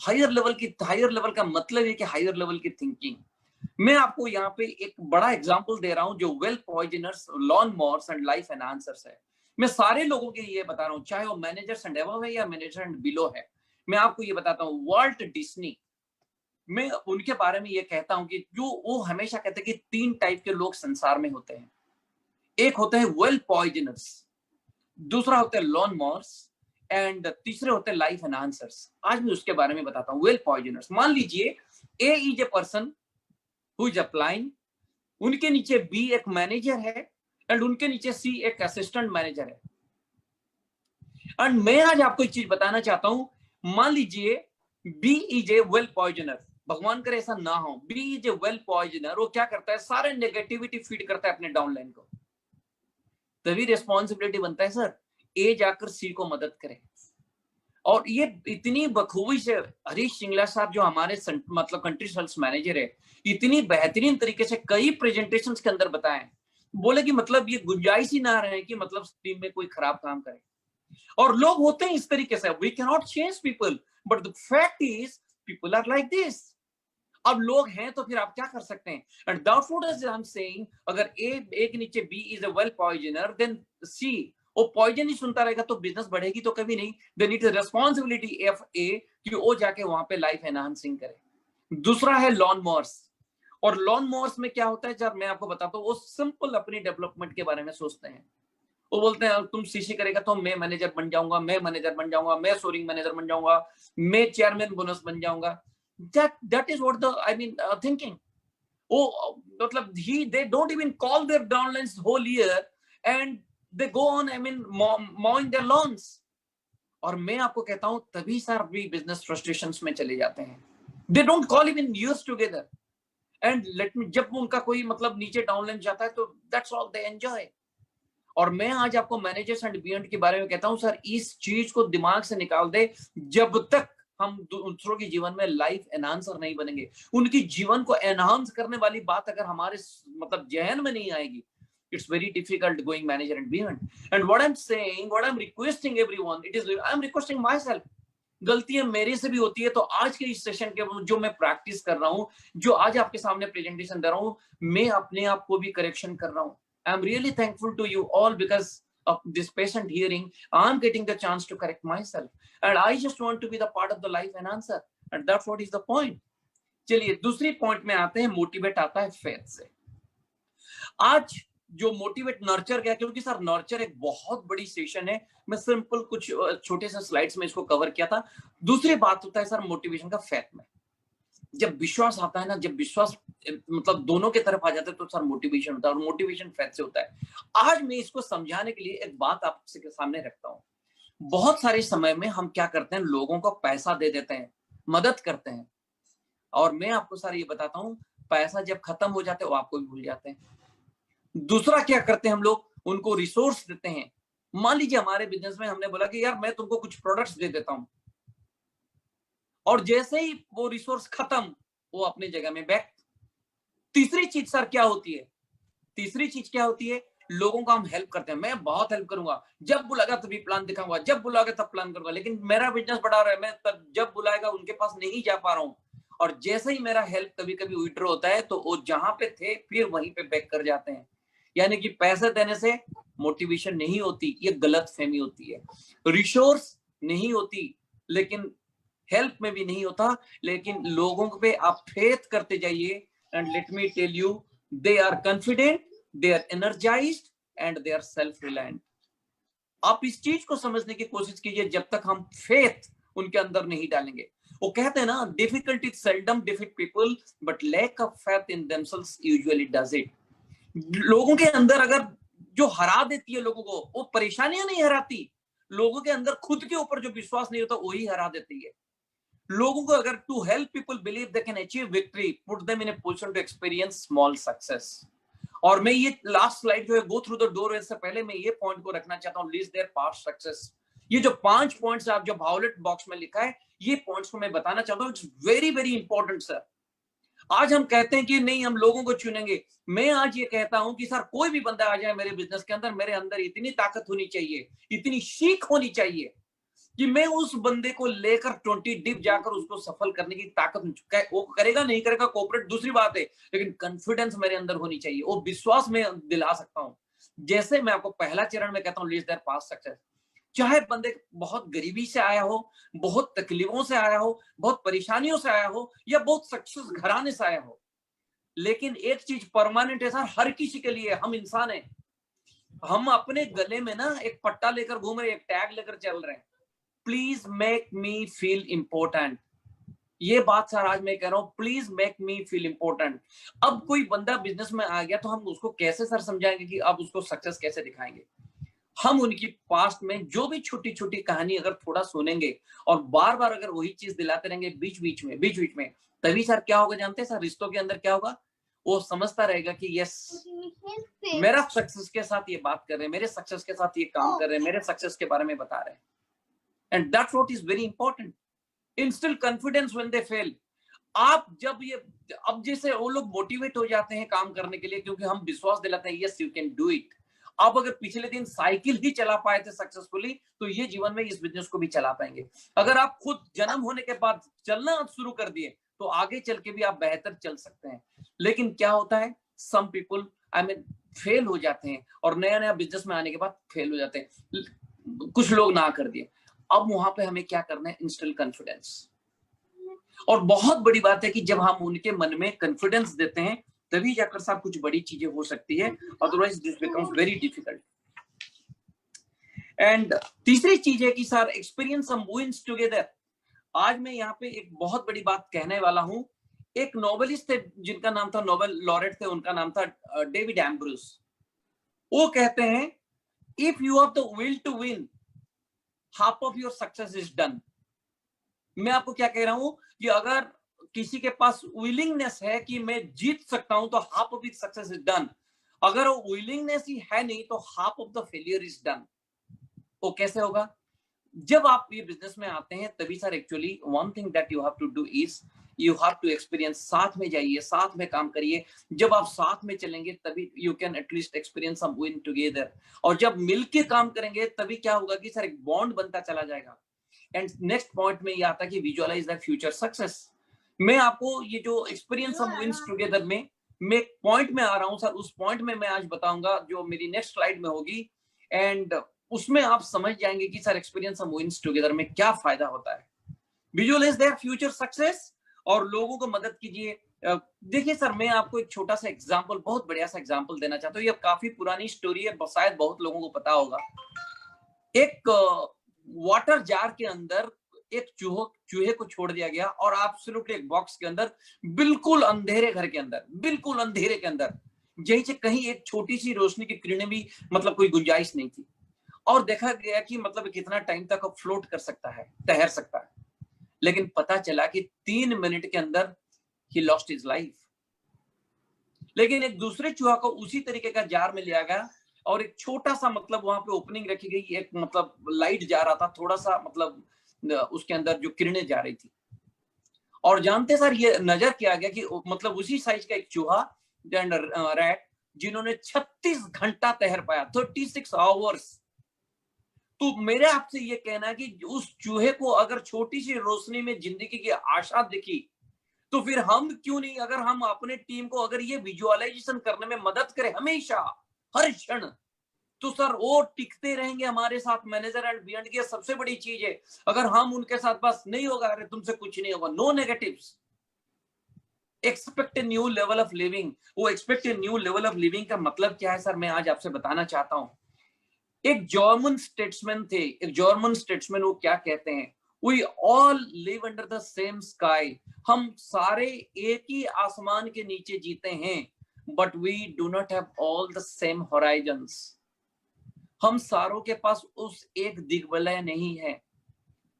हायर लेवल का मतलब है कि हायर लेवल की थिंकिंग। मैं आपको यहाँ पे एक बड़ा एग्जांपल दे रहा हूँ जो well poisoners, lawnmowers and life enhancers है। मैं सारे लोगों के लिए बता रहा हूँ, चाहे वो मैनेजर्स एंड अबव है या मैनेजर एंड बिलो है। मैं आपको ये बताता हूँ, वॉल्ट डिज्नी, मैं उनके बारे में ये कहता हूँ कि जो वो हमेशा कहते हैं कि 3 टाइप के लोग संसार में होते हैं। एक होते हैं वेल पॉइजनर्स, दूसरा होते हैं लॉन मॉर्स, एंड तीसरे होते हैं लाइफ एनहांसर्स। आज मैं उसके बारे में बताता हूँ। वेल पॉइजनर्स, मान लीजिए A is a person who is applying, उनके नीचे बी एक मैनेजर है, एंड उनके नीचे सी एक असिस्टेंट मैनेजर है। एंड मैं आज आपको एक चीज बताना चाहता हूं, मान लीजिए B is a well poisoner, भगवान करे ऐसा ना हो, B is a well poisoner, वो क्या करता है, सारे नेगेटिविटी फीड करता है अपने डाउनलाइन को। तभी रिस्पॉन्सिबिलिटी बनता है सर ए जाकर सी को मदद करे। और ये इतनी बखूबी से हरीश सिंगला साहब जो हमारे मतलब कंट्री सेल्स मैनेजर है, इतनी बेहतरीन तरीके से कई प्रेजेंटेशन के अंदर बताए, बोले कि मतलब ये गुंजाइश ही ना रहे कि मतलब टीम में कोई खराब काम करे। और लोग होते हैं इस तरीके से, we can not change people, but the fact is people are like this. अब लोग हैं तो फिर आप क्या कर सकते हैं? And that's what I am saying, अगर ए के नीचे B is a well poisoner, then C वो पॉइजन ही सुनता रहेगा तो बिजनेस बढ़ेगी तो कभी नहीं। Then it is responsibility of A कि वो जाके वहां पे लाइफ एनहांसिंग करे। दूसरा है लॉन मॉर्स, और लॉन मॉर्स में क्या होता है, जब मैं आपको बताता हूँ, वो सिंपल अपनी डेवलपमेंट के बारे में सोचते हैं। वो बोलते हैं तुम सीसी करेगा तो मैं मैनेजर बन जाऊंगा, मैं मैनेजर बन जाऊंगा, मैं सोरिंग मैनेजर बन जाऊंगा, मैं चेयरमैन बोनस बन जाऊंगा। that is what the I mean thinking. Oh, मतलब they don't even call their downlines whole year and they go on I mean mowing their lawns. और मैं आपको कहता हूं तभी सर भी बिजनेस फ्रस्ट्रेशंस में चले जाते हैं। they don't call even years together and let me, जब उनका कोई मतलब नीचे डाउनलाइन जाता है तो that's all they enjoy. और मैं आज आपको मैनेजर्स एंड बियॉन्ड के बारे में कहता हूं सर, इस चीज को दिमाग से निकाल दे, जब तक हम दूसरों के जीवन में लाइफ एनहांसर नहीं बनेंगे, उनकी जीवन को एनहांस करने वाली बात अगर हमारे मतलब जहन में नहीं आएगी, it's very difficult going manager and beyond. And what I'm saying, what I'm requesting everyone, it is I'm requesting myself. गलतियां मेरे से भी होती है, तो आज के इस सेशन के जो मैं प्रैक्टिस कर रहा हूं, जो आज आपके सामने प्रेजेंटेशन दे रहा हूं, मैं अपने आप को भी करेक्शन कर रहा हूं। I'm really thankful to you all because of this patient hearing. I'm getting the chance to correct myself, and I just want to be the part of the life enhancer, and that's what is the point. चलिए दूसरी point में आते हैं, motivate आता है faith से। आज जो मोटिवेट नर्चर गया, क्योंकि सर नर्चर एक बहुत बड़ी सेशन है, मैं सिंपल कुछ छोटे से स्लाइड्स में इसको कवर किया था। दूसरी बात होता है सर मोटिवेशन का फेथ में। जब विश्वास आता है ना, जब विश्वास मतलब दोनों के तरफ आ जाता है तो सर मोटिवेशन होता है, और मोटिवेशन फेथ से होता है। आज मैं इसको समझाने के लिए एक बात आपके सामने रखता हूँ। बहुत सारे समय में हम क्या करते हैं, लोगों को पैसा दे देते हैं, मदद करते हैं, और मैं आपको सर ये बताता हूँ, पैसा जब खत्म हो जाते है वो आपको भी भूल जाते हैं। दूसरा क्या करते हैं हम लोग, उनको रिसोर्स देते हैं। मान लीजिए हमारे बिजनेस में हमने बोला कि यार मैं तुमको कुछ प्रोडक्ट्स दे देता हूं, और जैसे ही वो रिसोर्स खत्म, वो अपनी जगह में बैक। तीसरी चीज सर क्या होती है, तीसरी चीज क्या होती है, लोगों को हम हेल्प करते हैं, मैं बहुत हेल्प करूंगा, जब बुलाएगा तभी प्लान दिखाऊंगा, जब बुलाएगा तब प्लान करूंगा, लेकिन मेरा बिजनेस बढ़ा रहा है, मैं तब जब बुलाएगा उनके पास नहीं जा पा रहा हूँ। और जैसे ही मेरा हेल्प कभी कभी विड्रॉ होता है तो वो जहां पे थे फिर वहीं पे बैक कर जाते हैं। यानी कि पैसे देने से मोटिवेशन नहीं होती, ये गलत फहमी होती है। रिसोर्स नहीं होती, लेकिन हेल्प में भी नहीं होता, लेकिन लोगों पे आप फेथ करते जाइए। And let me tell you, they are confident, they are energised and they are self reliant. आप इस चीज को समझने की कोशिश कीजिए, जब तक हम फेथ उनके अंदर नहीं डालेंगे। वो कहते हैं ना, difficulty seldom defeat people but lack of faith in themselves usually does it. लोगों के अंदर अगर जो हरा देती है लोगों को, वो परेशानियां नहीं हराती, लोगों के अंदर खुद के ऊपर जो विश्वास नहीं होता वही हरा देती है। लोगों को अगर to help people believe they can achieve victory, put them in a position to experience small success. और मैं ये लास्ट स्लाइड जो है गो थ्रू द डोर से पहले मैं ये पॉइंट को रखना चाहता हूँ, लिस्ट देयर पास्ट सक्सेस। ये जो 5 पॉइंट्स आप जो वायलेट बॉक्स में लिखा है, ये पॉइंट्स को मैं बताना चाहता हूँ, it's very very important sir. आज हम कहते हैं कि नहीं हम लोगों को चुनेंगे, मैं आज ये कहता हूं कि सर कोई भी बंदा आ जाए मेरे बिजनेस के अंदर, मेरे अंदर इतनी ताकत होनी चाहिए, इतनी सीख होनी चाहिए कि मैं उस बंदे को लेकर 20 डिप जाकर उसको सफल करने की ताकत, वो करेगा नहीं करेगा कॉर्पोरेट दूसरी बात है, लेकिन कॉन्फिडेंस मेरे अंदर होनी चाहिए, वो विश्वास में दिला सकता हूं। जैसे मैं आपको पहला चरण में कहता हूं, लिस्ट देयर पास्ट सक्सेस। चाहे बंदे बहुत गरीबी से आया हो, बहुत तकलीफों से आया हो, बहुत परेशानियों से आया हो, या बहुत सक्सेस घराने से आया हो, लेकिन एक चीज परमानेंट है सर, हर किसी के लिए, हम इंसान हैं, हम अपने गले में ना एक पट्टा लेकर घूम रहे हैं, एक टैग लेकर चल रहे हैं, please make me feel important. ये बात सर आज मैं कह रहा हूं, please make me feel important. अब कोई बंदा बिजनेस में आ गया तो हम उसको कैसे सर समझाएंगे कि आप उसको सक्सेस कैसे दिखाएंगे? हम उनकी पास्ट में जो भी छोटी छोटी कहानी अगर थोड़ा सुनेंगे और बार बार अगर वही चीज दिलाते रहेंगे बीच बीच में, तभी सर क्या होगा जानते हैं सर, रिश्तों के अंदर क्या होगा, वो समझता रहेगा कि यस मेरा सक्सेस के साथ ये बात कर रहे हैं, मेरे सक्सेस के साथ ये काम कर रहे हैं, मेरे सक्सेस के बारे में बता रहे हैं। And that's what is very important. Instil confidence when they fail. आप जब ये, अब जैसे वो लोग मोटिवेट हो जाते हैं काम करने के लिए, क्योंकि हम विश्वास दिलाते हैं yes you can do it. आप अगर पिछले दिन साइकिल ही चला पाए थे सक्सेसफुली, तो ये जीवन में इस बिजनेस को भी चला पाएंगे। अगर आप खुद जन्म होने के बाद चलना शुरू कर दिए, तो आगे चल के भी आप बेहतर चल सकते हैं। लेकिन क्या होता है, सम पीपल फेल हो जाते हैं, और नया नया बिजनेस में आने के बाद फेल हो जाते हैं, कुछ लोग ना कर दिए। अब वहां पे हमें क्या करना है, इंस्टिल कॉन्फिडेंस। और बहुत बड़ी बात है कि जब हम उनके मन में कॉन्फिडेंस देते हैं, तभी जाकर साहब कुछ बड़ी चीजें हो सकती है, otherwise this becomes very difficult. And तीसरी चीज है कि sir experience some wins together. आज मैं यहाँ पे एक बहुत बड़ी बात कहने वाला हूं। एक नोवेलिस्ट थे जिनका नाम था, नोबेल लॉरेट थे, उनका नाम था डेविड एम्ब्रूस। वो कहते हैं, if you have the will to win, half of your success is done. मैं आपको क्या कह रहा हूं कि अगर किसी के पास विलिंगनेस है कि मैं जीत सकता हूं, तो half of it success is done. अगर वो विलिंगनेस ही है नहीं, तो half of the failure is done. वो कैसे होगा? जब आप ये बिजनेस में आते हैं तभी sir actually one thing that you have to do is you have to experience. साथ में जाइए, साथ में काम करिए। जब आप साथ में चलेंगे तभी you can at least experience some win together. और जब मिलके काम करेंगे तभी क्या होगा कि सर एक बॉन्ड बनता चला जाएगा। एंड नेक्स्ट पॉइंट में ये आता है कि विजुअलाइज द फ्यूचर सक्सेस। मैं आपको ये जो एक्सपीरियंस सम विन्स टुगेदर में, मैं पॉइंट में आ रहा हूं सर, उस पॉइंट में मैं आज बताऊंगा जो मेरी नेक्स्ट स्लाइड में होगी। एंड उसमें आप समझ जाएंगे कि sir experience some wins together में क्या फायदा होता है। विजुअलाइज देयर फ्यूचर सक्सेस और लोगों को मदद कीजिए। देखिए सर, मैं आपको एक छोटा सा एग्जांपल, बहुत बढ़िया सा एग्जांपल देना चाहता हूँ। ये काफी पुरानी स्टोरी है, शायद बहुत लोगों को पता होगा। एक वाटर जार के अंदर एक चूहे को छोड़ दिया गया, और एब्सोल्युटली एक बॉक्स के अंदर, बिल्कुल अंधेरे घर के अंदर, बिल्कुल अंधेरे के अंदर, यहीं से कहीं एक छोटी सी रोशनी की किरणें भी मतलब कोई गुंजाइश नहीं थी। और देखा गया कि मतलब कितना टाइम तक फ्लोट कर सकता है, तैर सकता है। लेकिन पता चला कि 3 मिनट के अंदर ही लॉस्ट हिज लाइफ। लेकिन एक दूसरे चूहा को उसी तरीके का जार में लिया गया, और एक छोटा सा मतलब वहां पे ओपनिंग रखी गई, एक मतलब लाइट जा रहा था, थोड़ा सा मतलब उसके अंदर जो किरणें जा रही थी। और जानते सर, ये नजर किया गया कि मतलब उसी साइज का एक चूहा, रैट, जिन्होंने 36 घंटा तैर पाया, 36 आवर्स। तो मेरे आपसे ये कहना है कि उस चूहे को अगर छोटी सी रोशनी में जिंदगी की आशा दिखी, तो फिर हम क्यों नहीं, अगर हम अपने टीम को अगर ये विजुअलाइजेशन करने में मदद करें हमेशा, हर क्षण, तो सर वो टिकते रहेंगे हमारे साथ। मैनेजर एंड बियॉन्ड की सबसे बड़ी चीज है, अगर हम उनके साथ बस नहीं होगा, अरे तुमसे कुछ नहीं होगा, no negatives, expect a new level of living. वो expect a new level of living का मतलब क्या है सर, मैं आज आपसे बताना चाहता हूं। एक जर्मन स्टेट्समैन थे, एक जर्मन स्टेट्समैन, वो क्या कहते हैं, we all live under the same sky. हम सारे एक ही आसमान के नीचे जीते हैं, but we do not have all the same horizons. हम सारों के पास उस एक दिग्वलय नहीं है।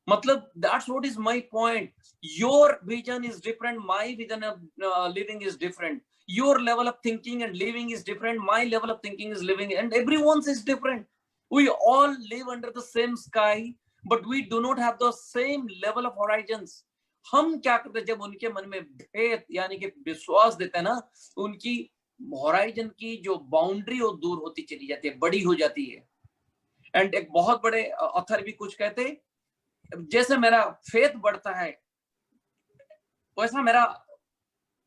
मतलब that's what is my point. Your vision is different, my vision of living is different. Your level of thinking and living is different, my level of thinking is living, and everyone's is different. We all live under the same sky, but we do not have the same level of horizons. हम क्या करते हैं, जब उनके मन में भेद यानी कि विश्वास देते हैं ना, उनकी होराइजन की जो बाउंड्री वो दूर होती चली जाती है, बड़ी हो जाती है। एंड एक बहुत बड़े ऑथर भी कुछ कहते हैं, जैसे मेरा फेथ बढ़ता है वैसा मेरा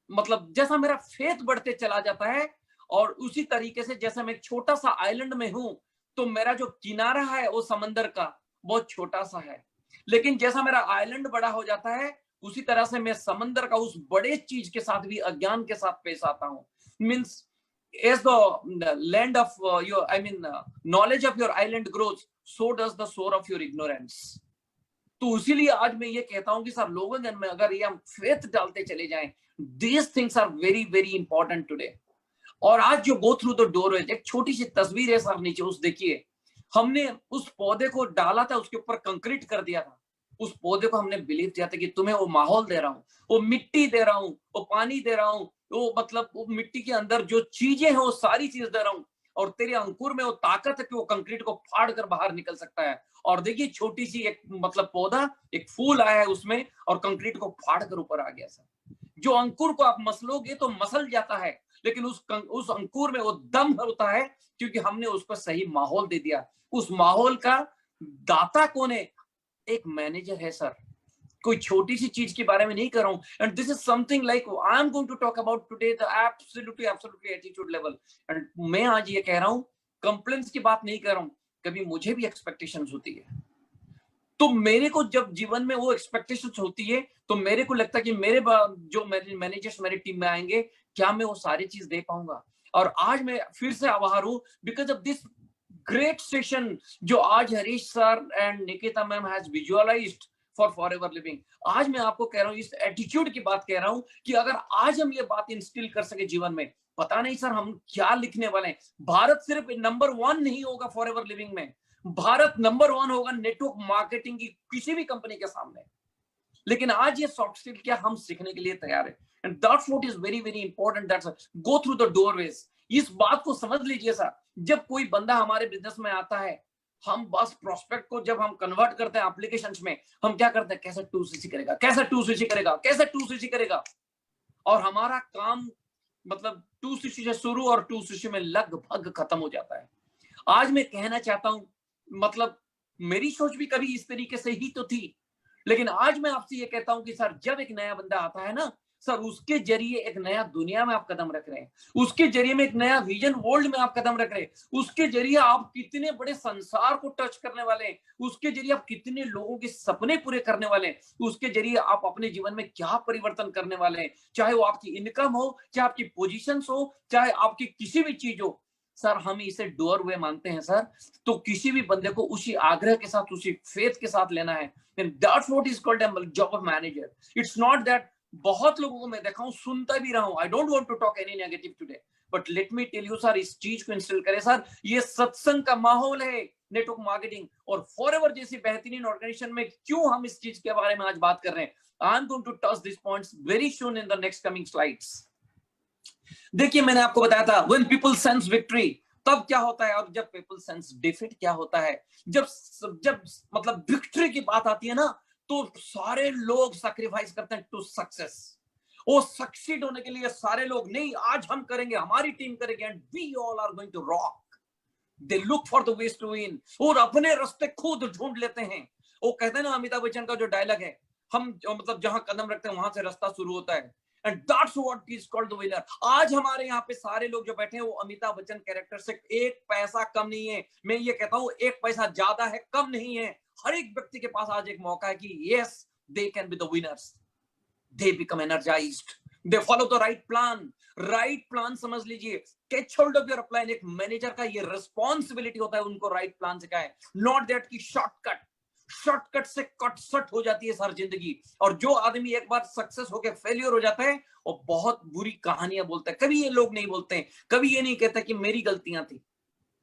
मतलब जैसा मेरा फेथ बढ़ते चला जाता है, और उसी तरीके से जैसे मैं एक छोटा सा आइलैंड में हूं, तो मेरा जो किनारा है वो समंदर का बहुत छोटा सा है, लेकिन जैसा मेरा आइलैंड बड़ा हो जाता है, उसी तरह से मैं समंदर का उस बड़े चीज के साथ भी अज्ञान के साथ पेश आता हूं। Means as the land of your knowledge of your island grows, so does the soar of your ignorance. तो इसीलिए आज मैं ये कहता हूं कि सर लोगों में अगर ये हम फेथ डालते चले जाएं, these things are very very important today. और आज जो गो थ्रू द डोर है, एक छोटी सी तस्वीर है सर नीचे, उस देखिए, हमने उस पौधे को डाला था, उसके ऊपर कंक्रीट कर दिया था। उस पौधे को हमने बिलीव किया था कि तुम्हें वो माहौल दे रहा हूँ, वो मिट्टी दे रहा हूँ, वो पानी दे रहा हूँ, वो मतलब वो मिट्टी के अंदर जो चीजें हैं वो सारी चीज दे रहा हूँ, और तेरे अंकुर में वो ताकत है कि वो कंक्रीट को फाड़ कर बाहर निकल सकता है। और देखिए छोटी सी एक मतलब पौधा, एक फूल आया है उसमें, और कंक्रीट को फाड़ कर ऊपर आ गया सर। जो अंकुर को आप मसलोगे तो मसल जाता है, लेकिन उस अंकुर में वो दम होता है, क्योंकि हमने उसको सही माहौल दे दिया। उस माहौल का दाता कौन है? एक मैनेजर है सर। कोई छोटी सी चीज के बारे में नहीं कर रहा हूं। And this is something like I am going to talk about today the absolutely attitude level. And मैं आज ये कह रहा हूं, कंप्लेंट्स की बात नहीं कर रहा हूं, कभी मुझे भी एक्सपेक्टेशंस होती है, तो मेरे को जब जीवन में वो एक्सपेक्टेशंस होती है, तो मेरे को लगता है कि मेरे जो मैनेजर्स मेरी टीम में आएंगे, क्या मैं वो सारी चीज दे पाऊंगा। और आज मैं फिर से आभार हूं because of this great session जो आज Harish sir and Nikita ma'am has visualised for ever living. आज मैं आपको कह रहा हूं, इस एटीट्यूड की बात कह रहा हूं कि अगर आज हम ये बात इंस्टिल कर सके जीवन में, पता नहीं सर हम क्या लिखने वाले हैं। भारत सिर्फ नंबर 1 नहीं होगा फॉर एवर लिविंग में, भारत नंबर 1 होगा नेटवर्क मार्केटिंग की किसी भी कंपनी के सामने। लेकिन आज ये सॉफ्ट स्किल क्या हम सीखने के लिए तैयार है? And that's what is very very important, that's go through the doorways. इस बात को समझ लीजिए सर, जब कोई बंदा हमारे बिजनेस में आता है, हम बस प्रोस्पेक्ट को जब हम कन्वर्ट करते हैं एप्लीकेशंस में, हम क्या करते हैं, कैसे 2cc करेगा, कैसे 2cc करेगा, कैसे 2cc करेगा। और हमारा काम मतलब 2cc से शुरू और 2cc में लगभग खत्म हो जाता है। आज मैं कहना चाहता हूं, मतलब मेरी सोच भी कभी इस तरीके से ही तो थी, लेकिन आज मैं आपसे ये कहता हूं कि सर जब एक नया बंदा आता है ना सर, उसके जरिए एक नया दुनिया में आप कदम रख रहे हैं, उसके जरिए में एक नया विजन वर्ल्ड में आप कदम रख रहे हैं, उसके जरिए आप कितने बड़े संसार को टच करने वाले हैं, उसके जरिए आप कितने लोगों के सपने पूरे करने वाले हैं, उसके जरिए आप अपने जीवन में क्या परिवर्तन करने वाले हैं, चाहे वो आपकी इनकम हो, चाहे आपकी पोजीशन हो, चाहे आपकी किसी भी चीज हो। सर हम इसे डोरवे मानते हैं सर, तो किसी भी बंदे को उसी आग्रह के साथ, उसी फेथ के साथ लेना है। And that's what is called a job of manager. It's not that बहुत लोगों को मैं देखा हूं, सुनता भी रहा हूं, I don't want to talk any negative today, but let me tell you sir, इस चीज को इंस्टॉल करें सर। ये सत्संग का माहौल है नेटवर्क मार्केटिंग और फॉरएवर जैसी बेहतरीन ऑर्गेनाइजेशन में, क्यों हम इस चीज के बारे में आज बात कर रहे हैं। I am going to touch this points very soon in the next coming slides. देखिए मैंने आपको बताया था, व्हेन पीपल सेंस विक्ट्री तब क्या होता है, और जब पीपल सेंस डिफीट क्या होता है। जब मतलब विक्ट्री की बात आती है ना, तो सारे लोग सैक्रिफाइस करते हैं टू सक्सेस। वो सक्सीड होने के लिए सारे लोग नहीं, आज हम करेंगे, हमारी टीम करेगी, and we all are going to rock. They look for the ways to win, और अपने रास्ते खुद ढूंढ लेते हैं। वो कहते हैं ना, अमिताभ बच्चन का जो डायलॉग है, हम मतलब जहां कदम रखते हैं वहां से रास्ता शुरू होता है, and that's what is called the winner. आज हमारे यहाँ पे सारे लोग जो बैठे हैं वो अमिताभ बच्चन कैरेक्टर से एक पैसा कम नहीं है। मैं ये कहता हूँ एक पैसा ज्यादा है, कम नहीं है। हर एक व्यक्ति के पास आज एक मौका है कि yes, they can be the winners. They become energized. They follow the right plan. Right plan समझ लीजिए, catch hold of your plan। एक मैनेजर का ये रिस्पॉन्सिबिलिटी होता है उनको राइट प्लान सिखाए, नॉट दैट की शॉर्टकट से कट सट हो जाती है सर जिंदगी। और जो आदमी एक बार सक्सेस होकर फेलियर हो जाता है वो बहुत बुरी कहानियां बोलता है। कभी ये लोग नहीं बोलते हैं, कभी ये नहीं कहता कि मेरी गलतियां थी।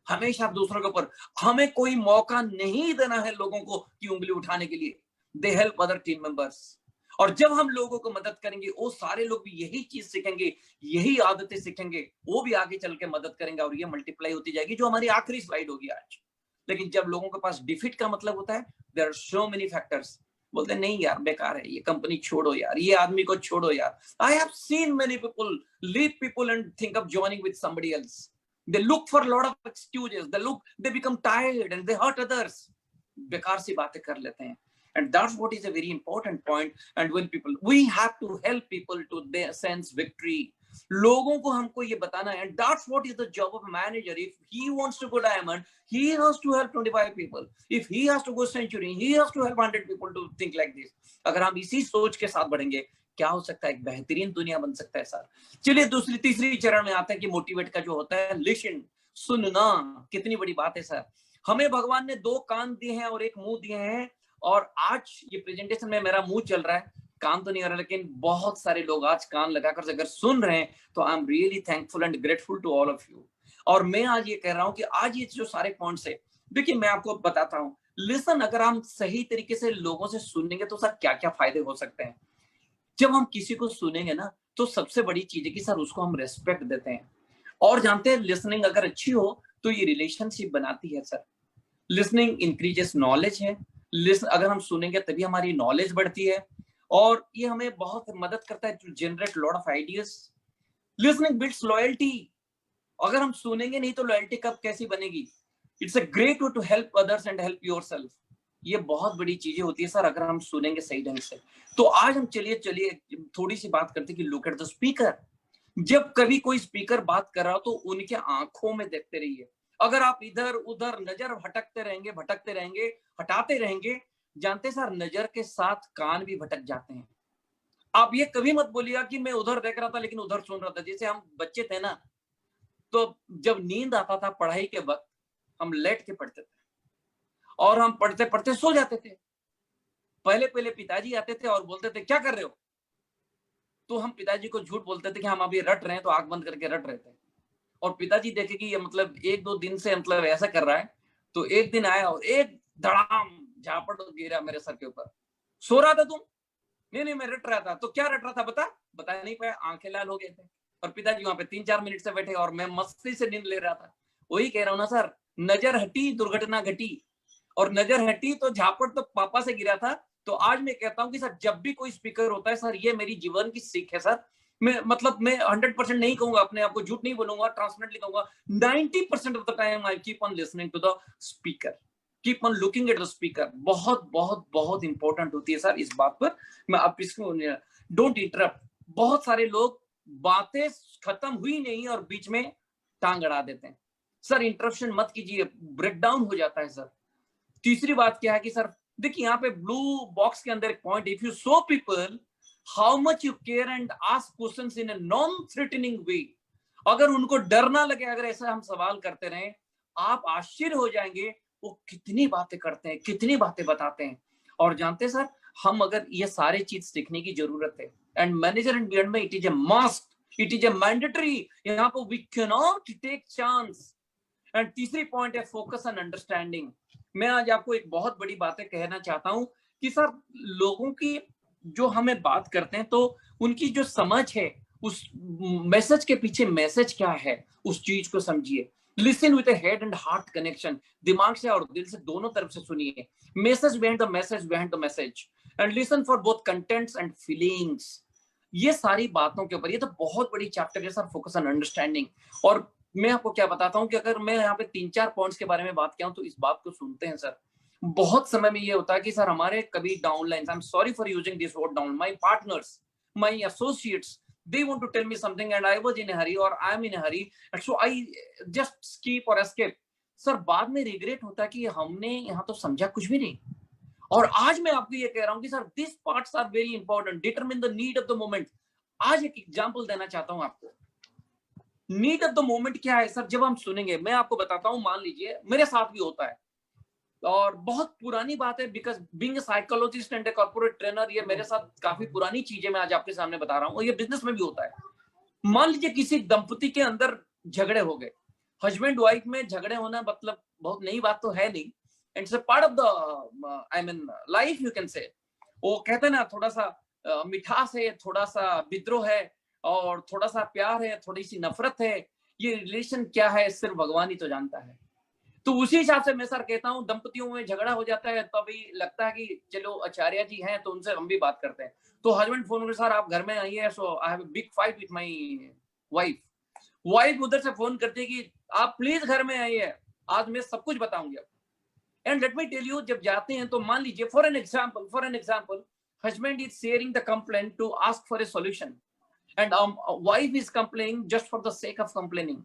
हमेशा दूसरों के ऊपर, हमें कोई मौका नहीं देना है लोगों को कि उंगली उठाने के लिए। They help other team members. और जब हम लोगों को मदद करेंगे वो सारे लोग भी यही चीज सीखेंगे, यही आदतें सीखेंगे, वो भी आगे चल के मदद करेंगे और ये मल्टीप्लाई होती जाएगी, जो हमारी आखिरी स्लाइड होगी आज। लेकिन जब लोगों के पास डिफीट का मतलब होता है, there are so many factors, बोलते हैं नहीं यार बेकार है, ये कंपनी छोड़ो यार, ये आदमी को छोड़ो यार। I have seen many people leave people and think of joining with somebody else. They look for a lot of excuses. They become tired and they hurt others. बेकार सी बातें कर लेते हैं। And that's what is a very important point. And when we have to help people to sense victory. लोगों को हमको ये बताना है, and that's what is the job of a manager. If he wants to go diamond, he has to help 25 people. If he has to go century, he has to help 100 people to think like this. अगर हम इसी सोच के साथ बढ़ेंगे, क्या हो सकता है, एक बेहतरीन दुनिया बन सकता है सर। चलिए तीसरी चरण में आते हैं कि मोटिवेट का जो होता है, लिसन, सुनना। कितनी बड़ी बात है सर। हमें भगवान ने 2 कान दिए हैं और 1 मुंह दिए हैं, और आज ये प्रेजेंटेशन में मेरा मुंह चल रहा है, कान तो नहीं आ रहा, लेकिन बहुत सारे लोग आज कान लगाकर अगर सुन रहे हैं तो I am really thankful and grateful to all of you. और मैं आज ये कह रहा हूं कि आज ये जो सारे पॉइंट्स है, देखिए मैं आपको बताता हूं, लिसन, अगर हम सही तरीके से लोगों से सुनेंगे तो सर क्या क्या फायदे हो सकते हैं। जब हम किसी को सुनेंगे ना, तो सबसे बड़ी चीज है कि सर उसको हम रेस्पेक्ट देते हैं। और जानते हैं, लिसनिंग अगर अच्छी हो तो ये रिलेशनशिप बनाती है सर। लिसनिंग इंक्रीजेस नॉलेज है। अगर हम सुनेंगे तभी हमारी नॉलेज बढ़ती है, और ये हमें बहुत मदद करता है to generate lot of ideas. Listening builds loyalty. अगर हम सुनेंगे नहीं तो लॉयल्टी कब कैसी बनेगी। It's a great way to help others and help yourself. ये बहुत बड़ी चीजें होती है सर अगर हम सुनेंगे सही ढंग से। तो आज हम चलिए थोड़ी सी बात करते हैं कि लुक एट द स्पीकर। जब कभी कोई स्पीकर बात कर रहा हो तो उनके आंखों में देखते रहिए। अगर आप इधर उधर नजर भटकते रहेंगे, हटाते रहेंगे, जानते सर नजर के साथ कान भी भटक जाते हैं। आप ये कभी मत बोलिएगा कि मैं उधर देख रहा था लेकिन उधर सुन रहा था। जैसे हम बच्चे थे ना, तो जब नींद आता था पढ़ाई के वक्त, हम लेट के पढ़ते थे और हम पढ़ते पढ़ते सो जाते थे। पहले पिताजी आते थे और बोलते थे क्या कर रहे हो, तो हम पिताजी को झूठ बोलते थे कि हम अभी रट रहे हैं, तो आंख बंद करके रट रहे थे। और पिताजी देखे कि ये मतलब 1-2 दिन से मतलब ऐसा कर रहा है, तो एक दिन आया और एक धड़ाम झापड़ गिरा मेरे सर के ऊपर। सो रहा था तुम? नहीं मैं रट रहा था। तो क्या रट रहा था बता नहीं पाया, आंखें लाल हो गए थे। और पिताजी वहां पे 3-4 मिनट से बैठे और मैं मस्ती से नींद ले रहा था। वही कह रहा हूं ना सर, नजर हटी दुर्घटना घटी, और नजर हटी तो झापड़ तो पापा से गिरा था। तो आज मैं कहता हूं कि सर जब भी कोई स्पीकर होता है सर, ये मेरी जीवन की सीख है सर। मैं 100% नहीं कहूंगा, अपने आप को झूठ नहीं बोलूंगा, ट्रांसपेरेंटली कहूंगा 90% of the time I keep on listening to the speaker, keep on looking at the speaker. बहुत इंपॉर्टेंट होती है सर इस बात पर। मैं आप इसको डोंट इंटरप्ट। बहुत सारे लोग बातें खत्म हुई नहीं और बीच में टांग अड़ा देते हैं। सर इंटरप्शन मत कीजिए, ब्रेकडाउन हो जाता है सर। तीसरी बात क्या है कि सर देखिए यहाँ पे ब्लू बॉक्स के अंदर एक point, if you show people how much you care and ask questions in a non threatening way, अगर उनको डर ना लगे, अगर ऐसा हम सवाल करते रहे, आप आश्चर्य हो जाएंगे वो कितनी बातें करते हैं, कितनी बातें बताते हैं। और जानते हैं सर, हम अगर ये सारे चीज सीखने की जरूरत है, एंड मैनेजर एंड बियॉन्ड में it is a must, it is a mandatory. यहाँ पर we can not take chance. And तीसरी पॉइंट है फोकस एंड अंडरस्टैंडिंग। मैं आज आपको एक बहुत बड़ी बातें कहना चाहता हूं कि सर लोगों की जो हमें बात करते हैं तो उनकी जो समझ है, उस मैसेज के पीछे मैसेज क्या है, उस चीज को समझिए। Listen with head and heart connection, दिमाग से और दिल से दोनों तरफ से सुनिए। Message behind the message, behind the message, and listen for both contents and feelings. ये सारी बातों के ऊपर, ये तो बहुत बड़ी चैप्टर है सर, फोकस ऑन अंडरस्टैंडिंग। और मैं आपको क्या बताता हूँ कि अगर मैं यहाँ पे 3-4 पॉइंट्स के बारे में बात किया हूँ तो इस बात को सुनते हैं सर। बहुत समय में ये होता है कि सर हमारे कभी downlines, I am sorry for using this word down, my partners, my associates, they want to tell me something and I was in a hurry or I am in a hurry and so I just skip or escape। Sir बाद में regret होता है कि हमने यहाँ तो समझा कुछ भी नहीं। और आज मैं आपको ये कह रहा हूँ कि sir this parts are very important, determine the need of the moment. आज एक एग्जांपल देना चाहता हूँ आपको। नीड ऑफ द मोमेंट क्या है सर? जब हम सुनेंगे, मैं आपको बताता हूँ, मान लीजिए मेरे साथ भी होता है और बहुत पुरानी बात है, because being a psychologist and a corporate trainer, ये मेरे साथ काफी पुरानी चीजें मैं आज आपके सामने बता रहा हूँ, और ये बिजनेस में भी होता है। मान लीजिए किसी दंपति के अंदर झगड़े हो गए, हस्बैंड वाइफ में झगड़े होना मतलब बहुत नई बात तो है नहीं, it's a part of the I mean life you can say. वो कहते हैं ना, थोड़ा सा मिठास है, थोड़ा सा विद्रोह है, और थोड़ा सा प्यार है, थोड़ी सी नफरत है। ये रिलेशन क्या है सिर्फ भगवान ही तो जानता है। तो उसी हिसाब से मैं सर कहता हूँ, दंपतियों में झगड़ा हो जाता है तभी लगता है कि चलो आचार्य जी हैं तो उनसे हम भी बात करते हैं। तो हस्बैंड फोन कर, सर आप घर में आइए, so I have a big fight with my wife. Wife उधर से फोन करती है कि आप प्लीज घर में आइए, आज मैं सब कुछ बताऊंगी। And let me tell you, जब जाते हैं तो मान लीजिए for an example husband is sharing the complaint to ask for a solution and wife is complaining just for the sake of complaining.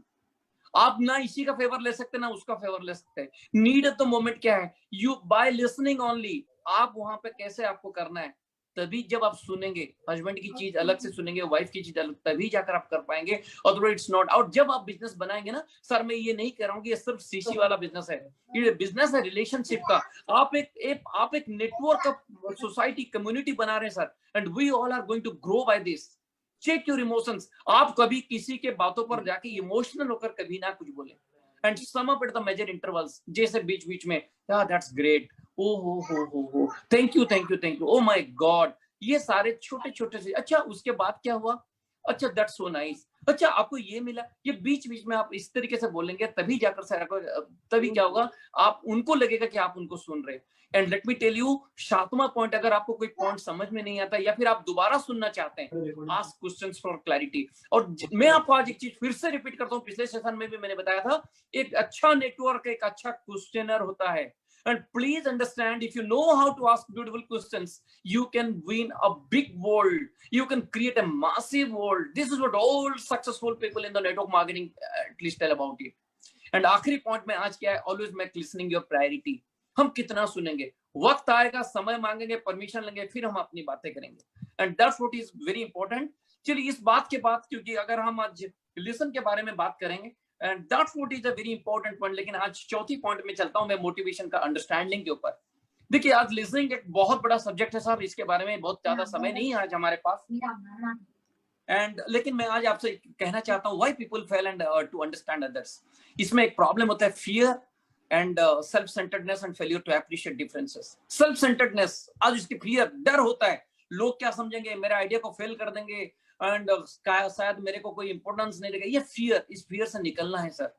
आप ना इसी का फेवर ले सकते ना उसका फेवर ले सकते हैं। नीड ऑफ द मोमेंट क्या है? यू बाय लिसनिंग ओनली, आप वहां पे कैसे आपको करना है, तभी जब आप सुनेंगे, हस्बैंड की चीज अलग से सुनेंगे, वाइफ की चीज अलग, तभी जाकर आप कर पाएंगे, अदरवाइज इट्स नॉट। और जब आप बिजनेस बनाएंगे ना सर, मैं ये नहीं कह रहा हूँ कि ये सिर्फ सीसी वाला बिजनेस है, ये बिजनेस है रिलेशनशिप का। आप एक नेटवर्क ऑफ सोसाइटी कम्युनिटी बना रहे हैं sir, and we all are going to grow by this. Check your emotions. आप कभी किसी के बातों पर जाके इमोशनल होकर कभी ना कुछ बोले, and sum up at the major intervals, जैसे बीच बीच में, या दैट्स ग्रेट, ओ हो, thank you thank you thank you, oh my god. ये सारे छोटे छोटे से, अच्छा उसके बाद क्या हुआ, अच्छा दैट्स सो नाइस, अच्छा आपको ये मिला, ये बीच बीच में आप इस तरीके से बोलेंगे, तभी जाकर सर तभी क्या होगा, आप उनको लगेगा कि आप उनको सुन रहे। And let me tell you, 7वां पॉइंट, अगर आपको कोई पॉइंट समझ में नहीं आता या फिर आप दोबारा सुनना चाहते हैं, आस्क क्वेश्चंस फॉर क्लैरिटी। और मैं आपको आज एक चीज फिर से रिपीट करता हूँ, पिछले सेशन में भी मैंने बताया था, एक अच्छा नेटवर्क एक अच्छा क्वेश्चनर होता है। And please understand, if you know how to ask beautiful questions, you can win a big world. You can create a massive world. This is what all successful people in the network marketing at least tell about it. And आखिरी point में आज क्या है, always make listening your priority। हम कितना सुनेंगे, वक्त आएगा, समय मांगेंगे, परमिशन लेंगे, फिर हम अपनी बातें करेंगे। And that's what is very important. चलिए इस बात के बाद, क्योंकि अगर हम आज लिसन के बारे में बात करेंगे, and that's what is a very important point, लेकिन आज चौथी पॉइंट में चलता हूं मैं, मोटिवेशन का अंडरस्टैंडिंग के ऊपर। देखिए आज लिसनिंग एक बहुत बड़ा सब्जेक्ट है साहब, इसके बारे में बहुत ज्यादा समय नहीं है आज हमारे पास, एंड लेकिन मैं आज आपसे कहना चाहता हूँ, why people fail and to understand others. इसमें एक प्रॉब्लम होता है, fear and self centredness and failure to appreciate differences. Self centredness, आज इसकी फियर, डर होता है, लोग क्या समझेंगे, मेरे आइडिया को फेल कर देंगे, एंड शायद मेरे को कोई इंपॉर्टेंस नहीं देगा। ये फियर, इस फियर से निकलना है सर।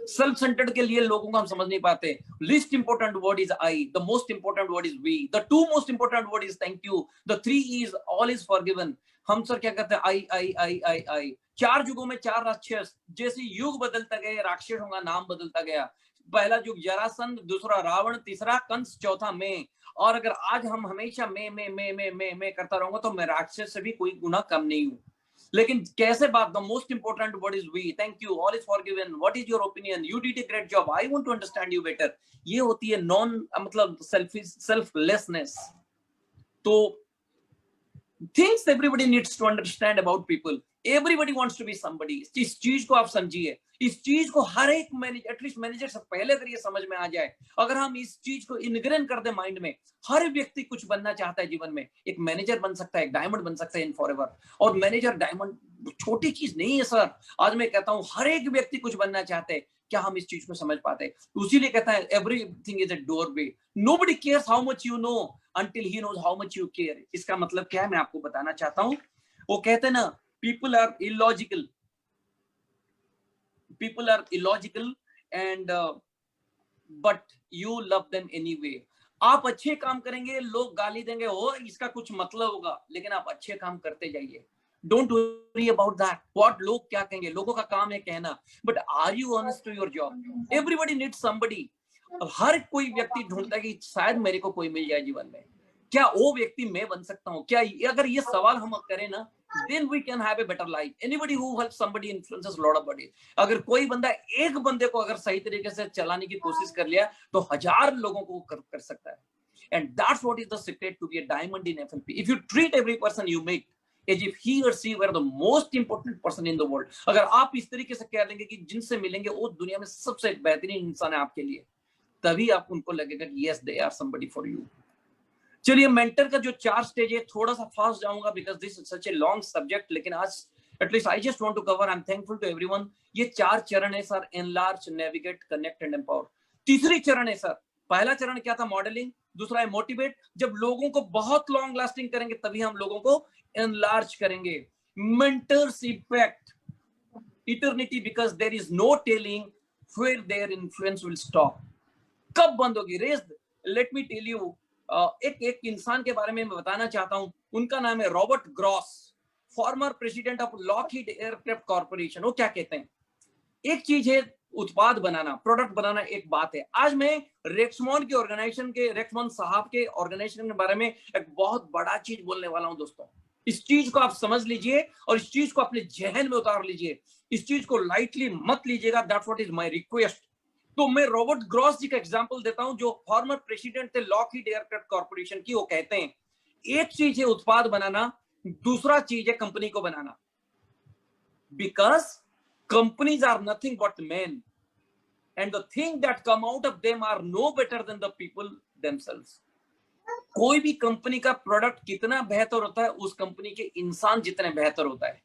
सेल्फ सेंटर्ड के लिए लोगों को हम समझ नहीं पाते। Least important word is I, the most important word is we, the two most important word is thank you, the three is all is forgiven. हम सर क्या कहते हैं, आई आई आई आई आई। 4 युगों में 4 राक्षस, जैसे युग बदलता गया राक्षसों का नाम बदलता गया। पहला युग जरासंध, दूसरा रावण, तीसरा कंस, चौथा मैं। और अगर आज हम हमेशा मैं करता रहूंगा तो मैं राक्षस से भी कोई गुना कम नहीं हूं। लेकिन कैसे बात, the most important word is we, thank you, all is forgiven, what is your opinion, you did a great job, I want to understand you better. ये होती है नॉन मतलब सेल्फलेसनेस। तो things everybody needs to understand about people, everybody wants to be somebody. इस चीज को आप समझिए, इस चीज को हर एक मैनेजर, एटलीस्ट मैनेजर से पहले अगर ये समझ में आ जाए, अगर हम इस चीज को इनग्रेन कर दे माइंड में, हर व्यक्ति कुछ बनना चाहता है जीवन में, एक मैनेजर बन सकता है, एक डायमंड बन सकता है इन फॉरएवर। और मैनेजर डायमंड छोटी चीज नहीं है सर, आज मैं कहता हूं हर एक व्यक्ति कुछ बनना चाहते हैं। क्या हम इस चीज को समझ पाते हैं? उसीलिए कहता है everything is a doorway, nobody cares how much you know until he knows how much you care। इसका मतलब क्या है मैं आपको बताना चाहता हूं। वो कहते हैं ना, people are illogical and but you love them anyway। आप अच्छे काम करेंगे, लोग गाली देंगे, ओ इसका कुछ मतलब होगा, लेकिन आप अच्छे काम करते जाइए। Don't worry about that what लोग क्या कहेंगे, लोगों का काम है कहना, but are you honest to your job? Everybody needs somebody. हर कोई व्यक्ति ढूंढता है कि शायद मेरे को कोई मिल जाए जीवन में, क्या वो व्यक्ति मैं बन सकता हूँ क्या? अगर ये सवाल हम करें ना, then we can have a better life. Anybody who helps somebody influences a lot of body. अगर कोई बंदा एक बंदे को अगर सही तरीके से चलाने की कोशिश कर लिया तो 1000 लोगों को कर सकता है। And that's what is the secret to be a diamond in FLP. If you treat every person you meet as if he or she were the most important person in the world, अगर आप इस तरीके से कह देंगे कि जिनसे मिलेंगे वो दुनिया में सबसे बेहतरीन इंसान है आपके लिए, तभी आप उनको लगेगा कि yes they are somebody for you. चलिए, मेंटर का जो 4 स्टेज है, थोड़ा सा फास्ट जाऊंगा because this is such a long subject, लेकिन आज at least I just want to cover, I am thankful to everyone. ये 4 चरण है sir, enlarge, navigate, connect and empower. तीसरी चरण है सर, पहला चरण क्या था? मॉडलिंग। दूसरा है मोटिवेट। जब लोगों को बहुत लॉन्ग लास्टिंग करेंगे तभी हम लोगों को एनलार्ज करेंगे। Mentors effect, eternity, because there is no telling where their influence will stop, कब बंद होगी रेस। लेट मी टेल यू, एक इंसान के बारे में मैं बताना चाहता हूं, उनका नाम है Robert gross, former president of Lockheed aircraft corporation. वो क्या कहते हैं, एक चीज है उत्पाद बनाना, प्रोडक्ट बनाना एक बात है। आज मैं रेक्समॉन के ऑर्गेनाइजेशन के, रेक्समॉन साहब के ऑर्गेनाइजेशन के बारे में एक बहुत बड़ा चीज बोलने वाला हूं दोस्तों। इस चीज को आप समझ लीजिए और इस चीज को अपने जहन में उतार लीजिए, इस चीज को लाइटली मत लीजिएगा। That's what is my request. तो मैं रॉबर्ट ग्रॉस जी का एग्जांपल देता हूं, जो फॉर्मर प्रेसिडेंट थे लॉकहीड एयरक्राफ्ट कॉर्पोरेशन की। वो कहते हैं एक चीज है उत्पाद बनाना, दूसरा चीज है कंपनी को बनाना, because companies are nothing but man and the thing that come out of them are no better than the people themselves. कोई भी कंपनी का प्रोडक्ट कितना बेहतर होता है, उस कंपनी के इंसान जितने बेहतर होता है।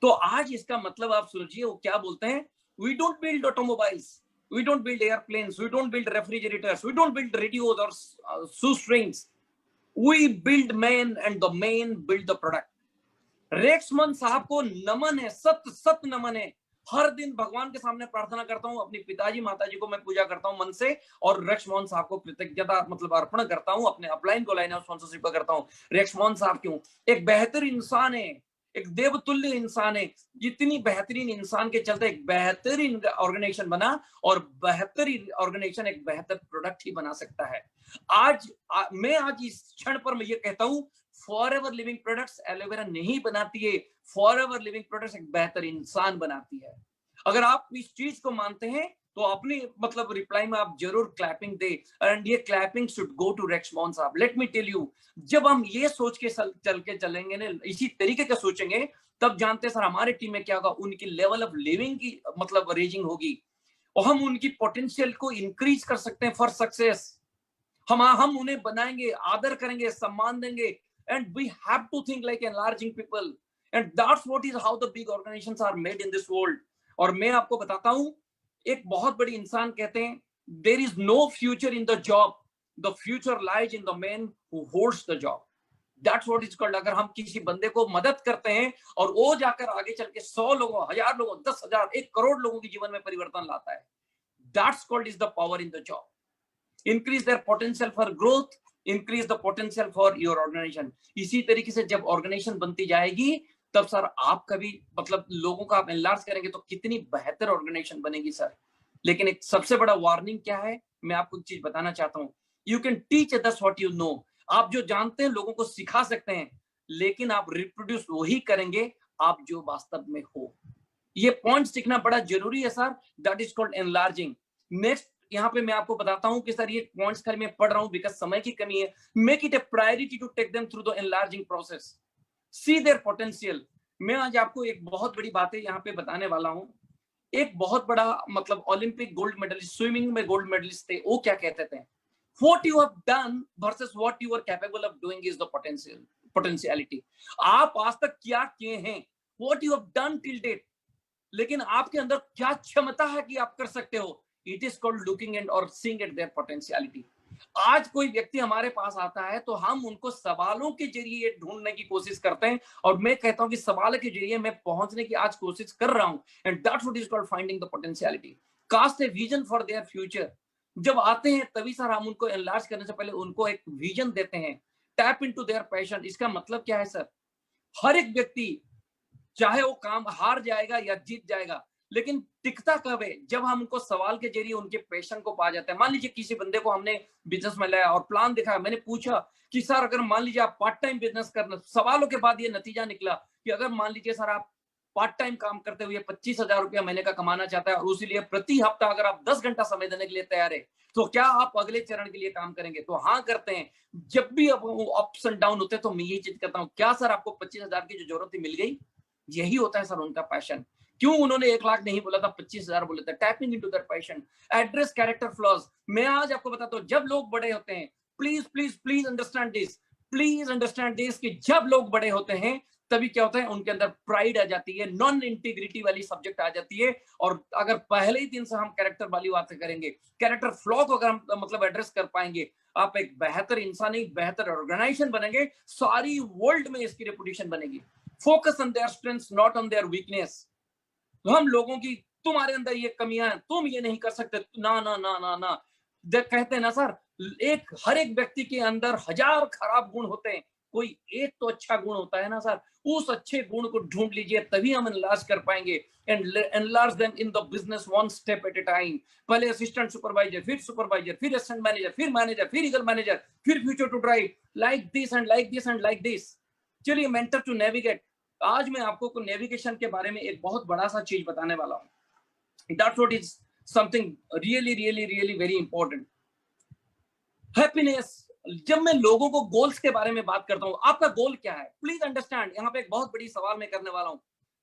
तो आज इसका मतलब आप सोचिए वो क्या बोलते हैं, we don't build automobiles, we don't build airplanes, we don't build refrigerators, we don't build radios or shoestrings, we build men and the men build the product. रेक्समन साहब को नमन है, सत सत नमन है। हर दिन भगवान के सामने प्रार्थना करता हूं, अपनी पिताजी माताजी को मैं पूजा करता हूं मन से, और रेक्समन साहब को कृतज्ञता मतलब अर्पण करता हूं, अपने अपलाइन को लाइन ऑफ स्पॉन्सरशिप करता हूं। रेक्समन साहब क्यों? एक बेहतर इंसान है, एक देवतुल्य इंसान है। जितनी बेहतरीन इंसान के चलते एक बेहतरीन ऑर्गेनाइजेशन बना, और बेहतरीन ऑर्गेनाइजेशन एक बेहतर प्रोडक्ट ही बना सकता है। मैं आज इस क्षण पर मैं ये कहता हूं, फॉरएवर लिविंग प्रोडक्ट्स एलोवेरा नहीं बनाती है, फॉरएवर लिविंग प्रोडक्ट्स एक बेहतर इंसान बनाती है। अगर आप इस चीज को मानते हैं तो अपनी मतलब रिप्लाई में आप जरूर क्लैपिंग दे, एंड ये क्लैपिंग शुड गो टू रेक्समॉन साहब। लेट मी टेल यू, जब हम ये सोच के चल के चलेंगे ना, इसी तरीके का सोचेंगे, तब जानते सर हमारे टीम में क्या होगा, उनकी लेवल ऑफ लिविंग की मतलब रेजिंग होगी, और हम उनकी पोटेंशियल को इंक्रीज कर सकते हैं फॉर सक्सेस। हम उन्हें बनाएंगे, आदर करेंगे, सम्मान देंगे, and we have to think like enlarging people, and that's what is how the big organisations are made in this world. और मैं आपको बताता हूं, एक बहुत बड़ी इंसान कहते हैं, there is no future in the job, the future lies in the man who holds the job. That's what is called. अगर हम किसी बंदे को मदद करते हैं और वो जाकर आगे चल के 100 लोगों, 1000 लोगों, 10,000, 1 करोड़ लोगों के जीवन में परिवर्तन लाता है, that's called is the power in the job. Increase their potential for growth, increase the potential for your organisation. इसी तरीके से जब ऑर्गेनाइजेशन बनती जाएगी, तब सर आप कभी मतलब लोगों का आप एनलार्ज करेंगे तो कितनी बेहतर ऑर्गेनाइजेशन बनेगी सर। लेकिन एक सबसे बड़ा वार्निंग क्या है, मैं आपको एक चीज बताना चाहता हूं, you can teach others what you know. आप जो जानते हैं लोगों को सिखा सकते हैं, लेकिन आप रिप्रोड्यूस वही करेंगे आप जो वास्तव में हो। ये पॉइंट सीखना बड़ा जरूरी है sir, that is called enlarging. Next यहाँ पे मैं आपको बताता हूं कि सर ये पॉइंट्स खाली मैं पढ़ रहा हूं बिकॉज समय की कमी है। Make it a priority to take them through the enlarging process, see their potential. मैं आज आपको एक बहुत बड़ी बात है यहाँ पे बताने वाला हूँ। एक बहुत बड़ा मतलब ओलंपिक गोल्ड मेडलिस्ट, स्विमिंग में गोल्ड मेडलिस्ट थे, वो क्या कहते थे, what you have done versus what you are capable of doing is the potentiality. आप आज तक क्या किए हैं, what you have done till date, लेकिन आपके अंदर क्या क्षमता है कि आप कर सकते हो, it is called looking and और सीइंग एट देयर पोटेंशियलिटी। आज कोई व्यक्ति हमारे पास आता है तो हम उनको सवालों के जरिए ढूंढने की कोशिश करते हैं, और मैं कहता हूं कि सवाल के जरिए मैं पहुंचने की आज कोशिश कर रहा हूं, and that's what is called finding the potentiality. Cast a vision for their future. जब आते हैं तभी सर हम उनको एनलार्ज करने से पहले उनको एक विजन देते हैं, टैप इनटू देयर पैशन। इसका मतलब क्या है सर, हर एक व्यक्ति चाहे वो काम हार जाएगा या जीत जाएगा, लेकिन टिकता कब है? जब हम उनको सवाल के जरिए उनके पैशन को पा जाते हैं। मान लीजिए किसी बंदे को हमने बिजनेस में लाया और प्लान दिखाया, मैंने पूछा कि सर अगर मान लीजिए आप पार्ट टाइम बिजनेस करना, सवालों के बाद ये नतीजा निकला कि अगर मान लीजिए सर आप पार्ट टाइम काम करते हुए 25,000 रुपया महीने का कमाना चाहता है और उसी लिए प्रति हफ्ता अगर आप 10 घंटा समय देने के लिए तैयार है, तो क्या आप अगले चरण के लिए काम करेंगे? तो हाँ करते हैं। जब भी अब अप्स एंड डाउन होते हैं तो मैं यही चीज करता हूँ, क्या सर आपको 25,000 की जो जरूरत थी मिल गई? यही होता है सर उनका पैशन। क्यों उन्होंने 1 लाख नहीं बोला था, 25,000 बोले थे? Tapping into that passion. Address character flaws. मैं आज आपको बताता हूँ, जब लोग बड़े होते हैं, please please please understand this, please understand this, कि जब लोग बड़े होते हैं तभी क्या होता है, उनके अंदर प्राइड आ जाती है, नॉन इंटीग्रिटी वाली सब्जेक्ट आ जाती है। और अगर पहले ही दिन से हम कैरेक्टर वाली बातें करेंगे, कैरेक्टर फ्लॉ को अगर हम मतलब एड्रेस कर पाएंगे, आप एक बेहतर इंसान, एक बेहतर ऑर्गेनाइजेशन बनेंगे, सारी वर्ल्ड में इसकी रेपुटेशन बनेगी। Focus on their strengths, not on their weakness. तो हम लोगों की, तुम्हारे अंदर ये कमियां हैं, तुम ये नहीं कर सकते, ना ना ना ना ना। कहते हैं ना सर, हर एक व्यक्ति के अंदर 1000 खराब गुण होते हैं, कोई एक तो अच्छा गुण होता है ना सर। उस अच्छे गुण को ढूंढ लीजिए, तभी हम एनलार्ज कर पाएंगे। And enlarge them in the business one step at a time. पहले असिस्टेंट सुपरवाइजर, फिर सुपरवाइजर, फिर असिस्टेंट मैनेजर, फिर मैनेजर, फिर ईगल मैनेजर, फिर future to drive, like this and like this and like this. चलिए, mentor to navigate. आज मैं आपको नेविगेशन के बारे में एक बहुत बड़ा सा चीज बताने वाला हूं। That's what is something really really really very important. Happiness. जब मैं लोगों को गोल्स के बारे में बात करता हूं, आपका गोल क्या है? प्लीज अंडरस्टैंड, यहाँ पे एक बहुत बड़ी सवाल मैं करने वाला हूं।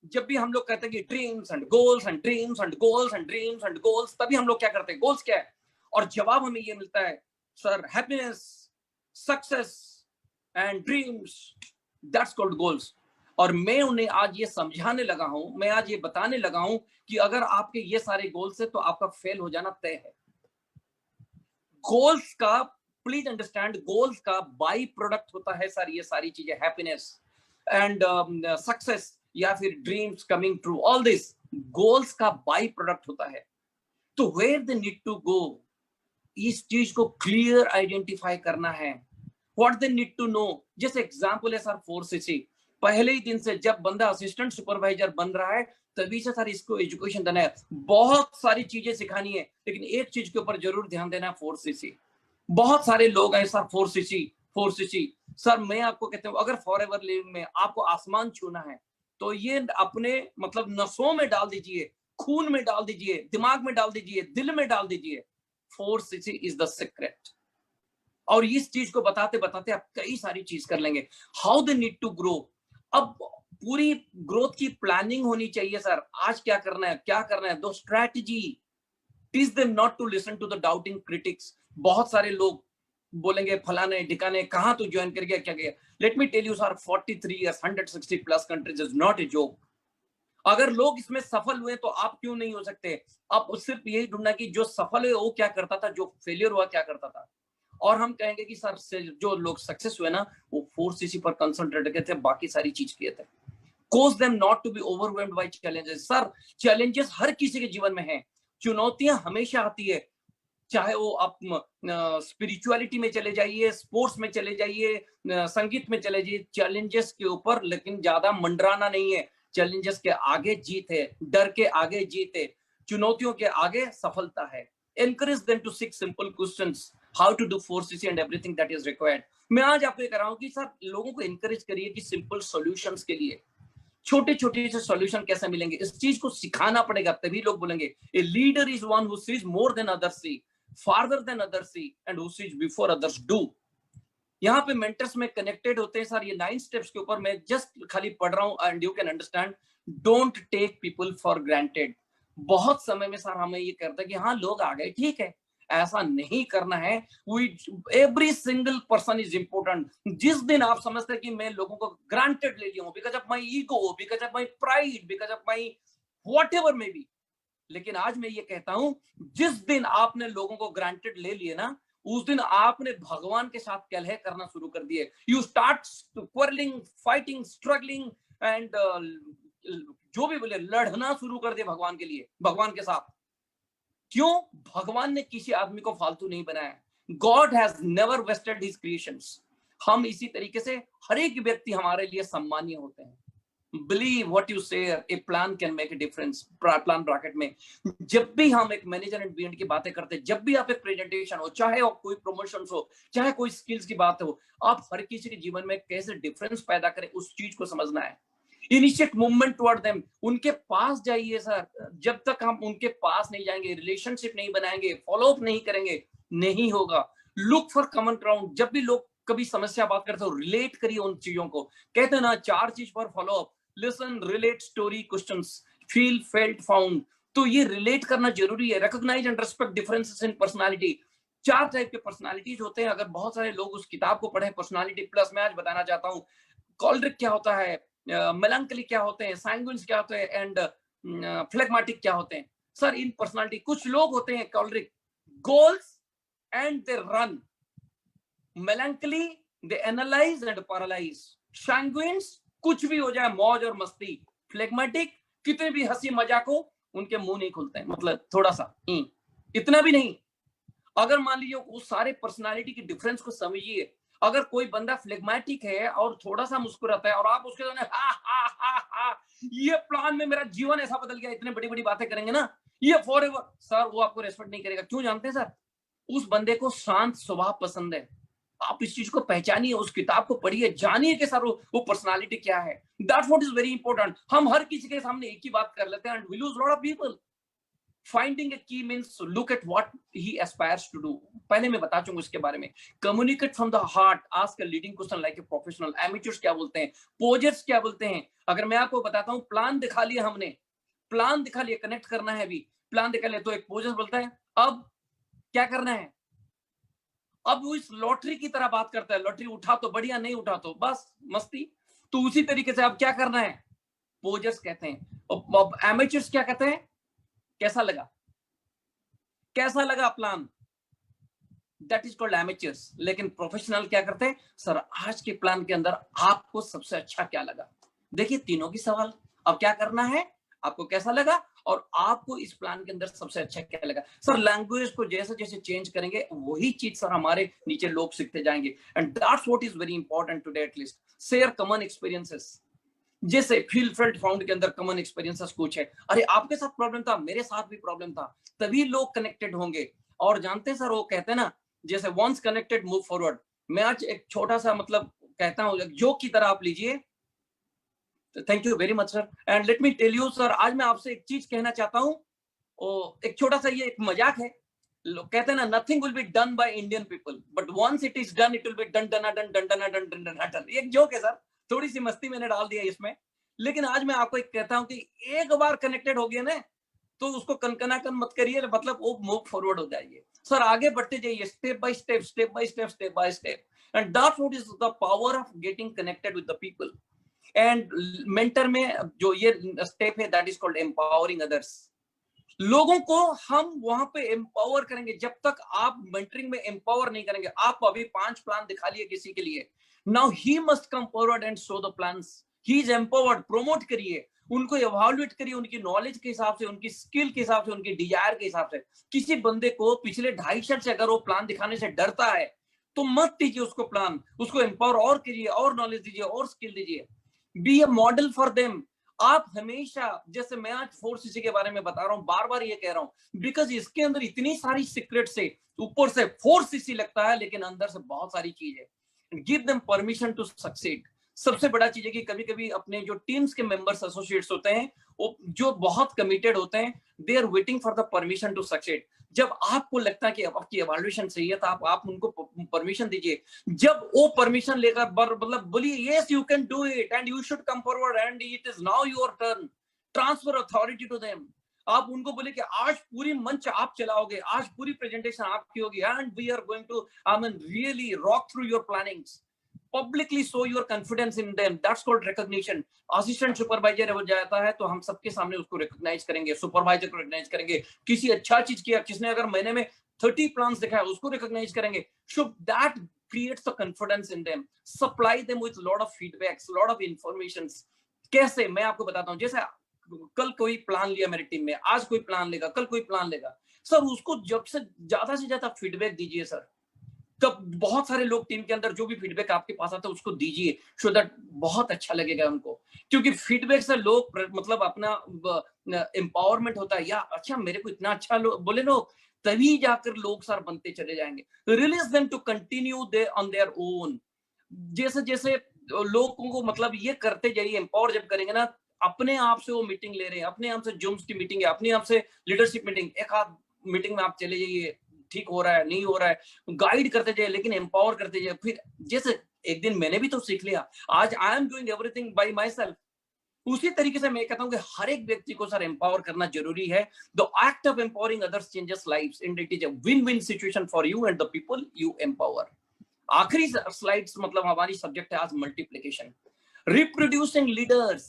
जब भी हम लोग कहते हैं कि dreams and goals and dreams and goals and dreams and goals, तभी हम लोग क्या करते हैं? गोल्स क्या है? और जवाब हमें ये मिलता है, sir happiness, success and dreams, that's called goals. और मैं उन्हें आज ये समझाने लगा हूं, मैं आज ये बताने लगा हूं कि अगर आपके ये सारे गोल्स है तो आपका फेल हो जाना तय है। गोल्स का, प्लीज अंडरस्टैंड, गोल्स का बाई प्रोडक्ट होता है सर ये सारी चीजें, हैप्पीनेस एंड सक्सेस या फिर dreams coming true, all this goals का बाई प्रोडक्ट होता है। तो where they need to go, इस चीज को क्लियर आइडेंटिफाई करना है। What they need to know, जैसे एग्जांपल है सर 4cc। पहले ही दिन से जब बंदा असिस्टेंट सुपरवाइजर बन रहा है, तभी से सर इसको एजुकेशन देना है, बहुत सारी चीजें सिखानी है, लेकिन एक चीज के ऊपर जरूर ध्यान देना है, 4cc। बहुत सारे लोग हैं सर 4cc सर। मैं आपको कहता हूँ, अगर फॉरएवर लिविंग में आपको आसमान छूना है तो ये अपने मतलब नसों में डाल दीजिए, खून में डाल दीजिए, दिमाग में डाल दीजिए, दिल में डाल दीजिए। 4cc is the secret. और इस चीज को बताते बताते आप कई सारी चीज कर लेंगे। How they need to grow, अब पूरी ग्रोथ की प्लानिंग होनी चाहिए सर। आज क्या करना है, क्या करना है, दो strategy. Teach them not to listen to the doubting critics. बहुत सारे लोग बोलेंगे फलाने ढिकाने, कहां तू ज्वाइन कर गया, क्या गया। Let me tell you sir, 43 years 160 plus countries is not a joke. अगर लोग इसमें सफल हुए तो आप क्यों नहीं हो सकते? आप सिर्फ यही ढूंढना कि जो सफल है वो क्या करता था, जो फेलियर हुआ क्या करता था। और हम कहेंगे कि सर से जो लोग सक्सेस हुए ना, वो 4cc पर कंसंट्रेट किए थे, बाकी सारी चीज किए थे। Cause them not to be overwhelmed by challenges. Sir challenges हर किसी के जीवन में हैं, चुनौतियां हमेशा आती है, चाहे वो आप स्पिरिचुअलिटी में चले जाइए, स्पोर्ट्स में चले जाइए, संगीत में चले जाइए, चैलेंजेस के ऊपर लेकिन ज्यादा मंडराना नहीं है। चैलेंजेस के आगे जीत है, डर के आगे जीत है, चुनौतियों के आगे सफलता है। Encourage them to seek simple questions, how to do 4cc and everything that is required. मैं आज आपको कह रहा हूं कि सर लोगों को encourage करिए कि सिंपल सॉल्यूशंस के लिए छोटे छोटे से सॉल्यूशन कैसे मिलेंगे, इस चीज को सिखाना पड़ेगा, तभी लोग बोलेंगे। A leader is one who sees more than others see, farther than others see, and who sees before others do. यहाँ पे मेंटर्स में कनेक्टेड होते हैं सर। ये 9 स्टेप्स के ऊपर मैं जस्ट खाली पढ़ रहा हूं and you can understand. Don't take people for granted. बहुत समय में सर हमें ये करता है कि हाँ लोग आ गए, ठीक है, ऐसा नहीं करना है। Every single person is important. जिस दिन आप समझते हैं कि मैं लोगों को ग्रांटेड ले लिया हूं because of my ego, because of my pride, because of my whatever may be, लेकिन आज मैं ये कहता हूं, जिस दिन आपने लोगों को ग्रांटेड ले लिए ना, उस दिन आपने भगवान के साथ कलह करना शुरू कर दिए। You start quarrelling, fighting, struggling and जो भी बोले, लड़ना शुरू कर दिया भगवान के लिए, भगवान के साथ। क्यों? भगवान ने किसी आदमी को फालतू नहीं बनाया। God has never wasted his creations. हम इसी तरीके से हर एक व्यक्ति हमारे लिए सम्मानीय होते हैं। Believe what you say, a plan can make a difference. Plan bracket में जब भी हम एक मैनेजर एंड बीएंड की बातें करते हैं, जब भी आप एक प्रेजेंटेशन हो, चाहे वो कोई प्रमोशन हो, चाहे कोई स्किल्स की बात हो, आप हर किसी के जीवन में कैसे डिफरेंस पैदा करें उस चीज को समझना है। इनिशिएट मूवमेंट टुवर्ड देम, उनके पास जाइए सर। जब तक हम उनके पास नहीं जाएंगे, रिलेशनशिप नहीं बनाएंगे, फॉलो अप नहीं करेंगे, नहीं होगा। लुक फॉर कॉमन ग्राउंड, जब भी लोग कभी समस्या बात करते हो, रिलेट करिए उन चीजों को। कहते हैं ना 4 चीज पर follow up, listen, relate, story, questions, feel, felt, found. तो ये रिलेट करना जरूरी है। Recognise and respect differences in personality. 4 type के पर्सनालिटीज होते हैं। अगर बहुत सारे लोग उस किताब को पढ़े पर्सनालिटी प्लस, मैं आज बताना चाहता हूँ कॉलरिक क्या होता है, मेलांकली क्या होते हैं, सैंग्विन्स क्या होते हैं, एंड फ्लेगमेटिक क्या होते हैं। सर इन पर्सनालिटी कुछ लोग होते हैं choleric, goals and they run, melancholy they analyse and paralyse, sanguines कुछ भी हो जाए मौज और मस्ती, फ्लेगमेटिक कितने भी हंसी मजाक हो उनके मुंह नहीं खुलते हैं, मतलब थोड़ा सा इतना भी नहीं। अगर मान लीजिए उस सारे पर्सनालिटी की डिफरेंस को समझिए, अगर कोई बंदा फ्लेगमेटिक है और थोड़ा सा मुस्कुराता है और आप उसके सामने हा हा हा हा ये प्लान में मेरा जीवन ऐसा बदल गया, इतने बड़ी बड़ी बातें करेंगे ना, ये फॉरएवर, सर वो आपको रेस्पेक्ट नहीं करेगा। क्यों जानते हैं सर? उस बंदे को शांत स्वभाव पसंद है। आप इस चीज को पहचानिए, उस किताब को पढ़िए, जानिए कि सर वो पर्सनालिटी क्या है। That's what is very important. हम हर किसी के सामने एक ही बात कर लेते हैं and we lose lot of people. Finding a key means look at what he aspires to do. पहले मैं बता चुका इसके बारे में। Communicate from the heart. Ask a leading question like a professional. Amateurs क्या बोलते हैं, posers क्या बोलते हैं। अगर मैं आपको बताता हूँ प्लान दिखा लिया हमने, प्लान दिखा लिया, कनेक्ट करना है अभी, प्लान दिखा लिया तो एक पोजर बोलता है अब क्या करना है। अब वो इस लॉटरी की तरह बात करता है, लॉटरी उठा तो बढ़िया, नहीं उठा तो बस मस्ती। तो उसी तरीके से अब क्या करना है, पोजर्स कहते हैं। अब एमेचर्स क्या कहते हैं, कैसा लगा, कैसा लगा plan, that is called amateurs. लेकिन प्रोफेशनल क्या करते हैं, सर आज के प्लान के अंदर आपको सबसे अच्छा क्या लगा। देखिए तीनों की सवाल, अब क्या करना है, आपको कैसा लगा और आपको इस प्लान के अंदर सबसे अच्छा क्या लगा। सर लैंग्वेज को जैसे जैसे चेंज करेंगे वही चीज सर हमारे नीचे लोग सीखते जाएंगे। And that's what is very important today. At least share common experiences. जैसे फील फेल्ट फाउंड के अंदर कॉमन एक्सपीरियंसेस कुछ है, अरे आपके साथ प्रॉब्लम था, मेरे साथ भी प्रॉब्लम था, तभी लोग कनेक्टेड होंगे। और जानते हैं सर वो कहते हैं ना जैसे वंस कनेक्टेड मूव फॉरवर्ड। मैं आज एक छोटा सा मतलब कहता हूँ जोक की तरह आप लीजिए। Thank you very much sir. And let me tell you sir, आज मैं आपसे एक चीज कहना चाहता हूँ। एक छोटा सा ये एक मजाक है। लोग कहते हैं ना nothing will be done by Indian people but once it is done it will be done done done done done done done done done. एक जोक है सर, थोड़ी सी मस्ती मैंने डाल दिया इसमें। लेकिन आज मैं आपको एक कहता हूं कि एक बार कनेक्टेड हो गया ना तो उसको कनकनाकन मत करिए, मतलब वो मूव फॉरवर्ड हो जाइए। सर आगे बढ़ते जाइए, step by step, step by step, step by step. And that's what is the power of getting connected with the people. And mentor में जो ये स्टेप है that is called empowering others. लोगों को हम वहां पे एम्पावर करेंगे। जब तक आप मेंटरिंग में एम्पावर नहीं करेंगे, आप अभी 5 प्लान दिखा लिए किसी के लिए, now he must come forward and show the plans. He is empowered. Promote करिए उनको, इवैल्यूएट करिए उनकी नॉलेज के हिसाब से, उनकी स्किल के हिसाब से, उनकी डिजायर के हिसाब से। किसी बंदे को पिछले 2.5 साल से अगर वो प्लान दिखाने से डरता है तो मत दीजिए उसको प्लान, उसको एम्पावर और करिए, और नॉलेज दीजिए, और स्किल दीजिए। Be a model for them. आप हमेशा, जैसे मैं आज 4cc के बारे में बता रहा हूं, बार बार ये कह रहा हूं बिकॉज इसके अंदर इतनी सारी सीक्रेट्स है। ऊपर से 4cc लगता है लेकिन अंदर से बहुत सारी चीज है। Give them permission to succeed. सबसे बड़ा चीज है कि कभी कभी अपने जो टीम्स के मेंबर्स एसोसिएट्स होते हैं वो जो बहुत कमिटेड होते हैं, they are waiting for the permission to succeed. जब आपको लगता है कि आपकी इवैल्यूएशन सही है तो आप उनको परमिशन दीजिए। जब वो परमिशन लेकर मतलब बोलिए yes you can do it and you should come forward and it is now your turn, transfer authority to them. आप उनको बोले कि आज पूरी मंच आप चलाओगे, आज पूरी प्रेजेंटेशन आपकी होगी and we are going to I mean really rock through your plannings. Publicly show your confidence in them. That's called recognition. Assistant supervisor हो जाता है तो हम सबके सामने उसको रिकॉग्नाइज करेंगे, सुपरवाइजर को रिकॉग्नाइज करेंगे। किसी अच्छा चीज किया, किसने अगर महीने में 30 प्लान्स दिखाया उसको रिकॉग्नाइज करेंगे। So that creates the confidence in them. Supply them with lot of feedbacks, lot of informations. कैसे, मैं आपको बताता हूँ। जैसे कल कोई प्लान लिया मेरी टीम में, आज कोई प्लान लेगा, कल कोई प्लान लेगा। सर उसको जब से ज्यादा फीडबैक दीजिए सर, तब बहुत सारे लोग टीम के अंदर जो भी फीडबैक आपके पास आता है उसको दीजिए, सो दैट बहुत अच्छा लगेगा उनको, क्योंकि फीडबैक से लोग मतलब अपना एम्पावरमेंट होता है, या अच्छा मेरे को इतना अच्छा बोले लोग, तभी जाकर लोग सर बनते चले जाएंगे। Release them to continue they on their own. जैसे जैसे लोगों को मतलब ये करते जाइए, एम्पावर जब करेंगे ना, अपने आप से वो मीटिंग ले रहे हैं, अपने आप से जूम्स की मीटिंग है, अपने आप से लीडरशिप मीटिंग, एक आध मीटिंग में आप चले जाइए, ठीक हो रहा है नहीं हो रहा है, गाइड करते जाइए, लेकिन एम्पावर करते जाइए। फिर जैसे एक दिन मैंने भी तो सीख लिया, आज I am doing everything by my self, उसी तरीके से मैं कहता हूं कि हर एक व्यक्ति को सर एम्पावर करना जरूरी है। The act of empowering others changes lives and it is a win win situation for you and the people you empower. आखिरी स्लाइड्स मतलब हमारी सब्जेक्ट है आज मल्टीप्लिकेशन, रिप्रोड्यूसिंग लीडर्स।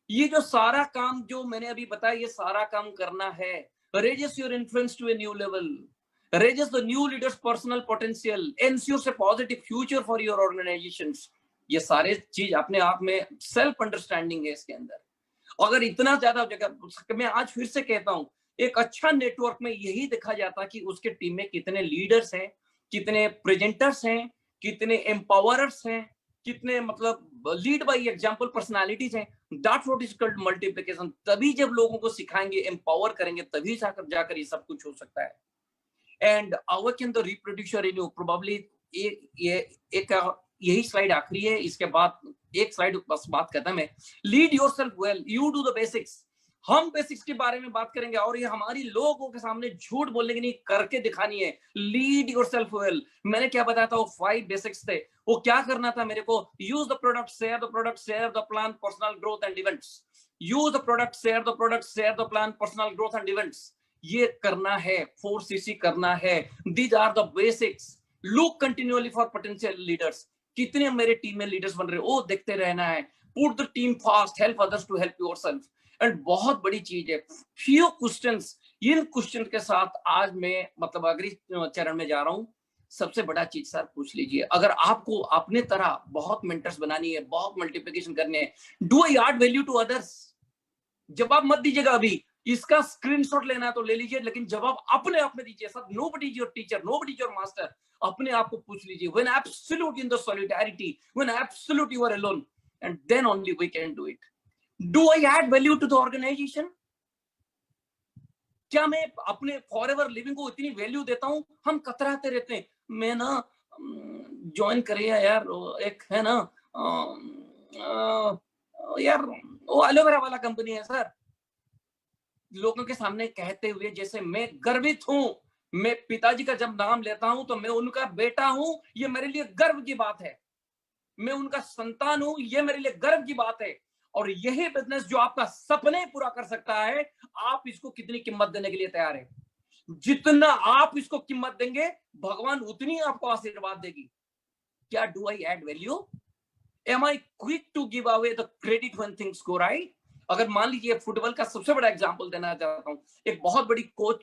ये जो सारा काम जो मैंने अभी बताया, ये सारा काम करना है। Raises your influence to a new level, raises the new leaders personal potential, ensures a positive future for your organisations. ये सारे चीज अपने आप में सेल्फ अंडरस्टैंडिंग है इसके अंदर। अगर इतना ज्यादा जगह, मैं आज फिर से कहता हूं, एक अच्छा नेटवर्क में यही देखा जाता कि उसके टीम में कितने लीडर्स हैं, कितने प्रेजेंटर्स हैं, कितने एम्पावरर्स हैं, कितने मतलब लीड बाय एग्जांपल पर्सनालिटीज हैं। That's what is called multiplication. तभी जब लोगों को सिखाएंगे, एम्पावर करेंगे, तभी जाकर ये सब कुछ हो सकता है। And hour can the reproducer in you probably, एक यही स्लाइड आखिरी है, इसके बाद एक स्लाइड बस बात खत्म है। Lead yourself well, you do the basics. हम बेसिक्स के बारे में बात करेंगे, और ये हमारी लोगों के सामने झूठ बोलने की नहीं, करके दिखानी है। Lead yourself well. मैंने क्या बताया था, वो 5 बेसिक्स थे। वो क्या करना था मेरे को, use the product, share the plan, personal growth and events. Use the product, share the plan, personal growth and events. ये करना है, 4CC करना है। These are the basics. Look continuously for potential leaders. कितने मेरे टीम में leaders बन रहे हो, वो देखते रहना है। Put the team fast, help others to help yourself. And बहुत बड़ी चीज है, फ्यू क्वेश्चंस। इन क्वेश्चन के साथ आज मैं मतलब अगली चरण में जा रहा हूं। सबसे बड़ा चीज सर पूछ लीजिए, अगर आपको अपने तरह बहुत मेंटर्स बनानी है, बहुत मल्टीप्लिकेशन करने है, do I add value to others? जवाब मत दीजिएगा अभी, इसका स्क्रीनशॉट लेना है तो ले लीजिए, लेकिन जवाब अपने आप में दीजिए। Sir nobody is your teacher, nobody is your master. अपने आप को पूछ लीजिए, when absolute in the solidarity, when absolute you are alone, and then only we can do it. Do I add value to the organization? क्या मैं अपने forever living को इतनी वैल्यू देता हूं? हम कतराते रहते हैं, मैं ना ज्वाइन करिए यार, एक है ना यार वो एलोवेरा वाला कंपनी है सर, लोगों के सामने कहते हुए जैसे मैं गर्वित हूं। मैं पिताजी का जब नाम लेता हूं तो मैं उनका बेटा हूं, ये मेरे लिए गर्व की बात है। मैं उनका संतान हूं, ये मेरे लिए गर्व की बात है। और यही बिजनेस जो आपका सपने पूरा कर सकता है, आप इसको कितनी कीमत देने के लिए तैयार है? जितना आप इसको कीमत देंगे, भगवान उतनी आपको आशीर्वाद देगी। क्या do I add value? Am I quick to give away the credit when things go right? अगर मान लीजिए, फुटबॉल का सबसे बड़ा एग्जांपल देना चाहता हूं। एक बहुत बड़ी कोच,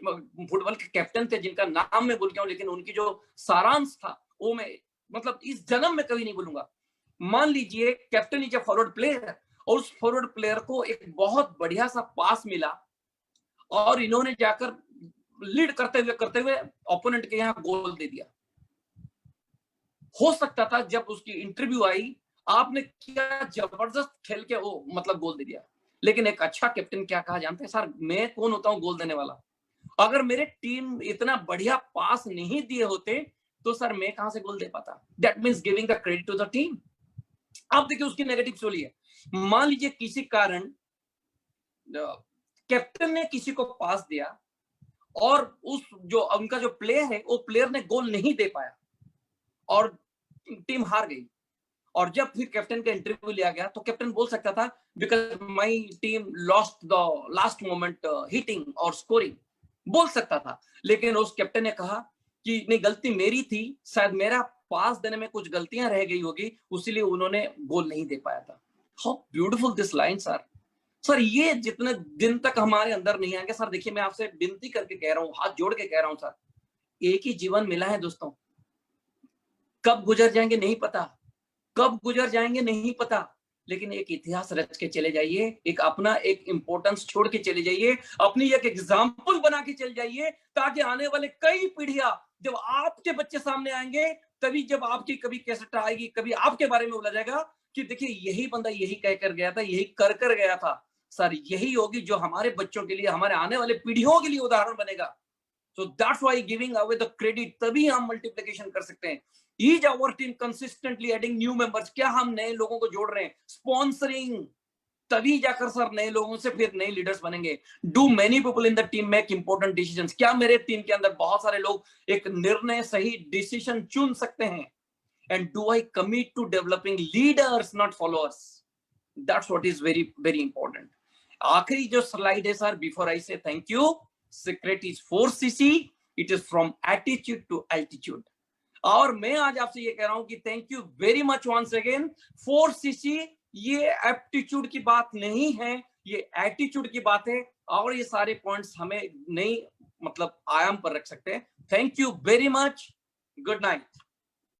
फुटबॉल के कैप्टन थे, जिनका नाम मैं भूल गया हूं, लेकिन उनकी जो सारांश था वो मैं मतलब इस जन्म में कभी नहीं भूलूंगा। मान लीजिए captain is a forward player, और उस फॉरवर्ड प्लेयर को एक बहुत बढ़िया सा पास मिला, और इन्होंने जाकर लीड करते हुए ओपोनेंट के यहाँ गोल दे दिया। हो सकता था जब उसकी इंटरव्यू आई, आपने क्या जबरदस्त खेल के वो मतलब गोल दे दिया, लेकिन एक अच्छा कैप्टन क्या कहा जानते हैं सर, मैं कौन होता हूं गोल देने वाला? अगर मेरे टीम इतना बढ़िया पास नहीं दिए होते तो सर मैं कहां से गोल दे पाता? That means giving the credit to the team. अब देखिए उसकी नेगेटिव स्टोरी है। मान लीजिए किसी कारण कैप्टन ने किसी को पास दिया, और उस जो उनका जो प्लेयर है, वो प्लेयर ने गोल नहीं दे पाया, और टीम हार गई। और जब फिर कैप्टन का इंटरव्यू लिया गया, तो कैप्टन बोल सकता था, because my team lost the last moment hitting और स्कोरिंग, बोल सकता था। लेकिन उस कैप्टन ने कहा कि नहीं, गलती मेरी थी, शायद मेरा पास देने में कुछ गलतियां रह गई होगी, उसीलिए उन्होंने गोल नहीं दे पाया था। How beautiful this lines are. Sir ये जितने दिन तक हमारे अंदर नहीं आएंगे, सर देखिए मैं आपसे विनती करके कह रहा हूँ, हाथ जोड़ के कह रहा हूँ सर, एक ही जीवन मिला है दोस्तों, कब गुजर जाएंगे नहीं पता, कब गुजर जाएंगे नहीं पता, लेकिन एक इतिहास रच के चले जाइए, एक अपना एक इंपॉर्टेंस छोड़ के चले जाइए, अपनी एक एग्जाम्पल बना के चले जाइए, ताकि आने वाले कई पीढ़ियां जब आपके बच्चे सामने आएंगे तभी, जब आपकी कभी कैसेट आएगी, कभी आपके बारे में बोला जाएगा कि देखिए यही बंदा यही कह कर गया था, यही कर गया था सर, यही होगी जो हमारे बच्चों के लिए, हमारे आने वाले पीढ़ियों के लिए उदाहरण बनेगा। So that's why giving away the credit, तभी हम मल्टीप्लिकेशन कर सकते हैं। Is our team consistently adding new members? क्या हम नए लोगों को जोड़ रहे हैं? स्पॉन्सरिंग, तभी जाकर सर नए लोगों से फिर नए लीडर्स बनेंगे। Do many people in the team make important decisions? क्या मेरे टीम के अंदर बहुत सारे लोग एक निर्णय, सही डिसीजन चुन सकते हैं? And do I commit to developing leaders not followers? That's what is very very important. आखिरी जो स्लाइड है sir, before I say thank you, secret is 4cc, it is from attitude to altitude. और मैं आज आपसे ये कह रहा हूं कि thank you very much once again. 4cc ये एप्टीट्यूड की बात नहीं है, ये एटीट्यूड की बात है, और ये सारे पॉइंट्स हमें नई मतलब आयाम पर रख सकते हैं। Thank you very much, good night.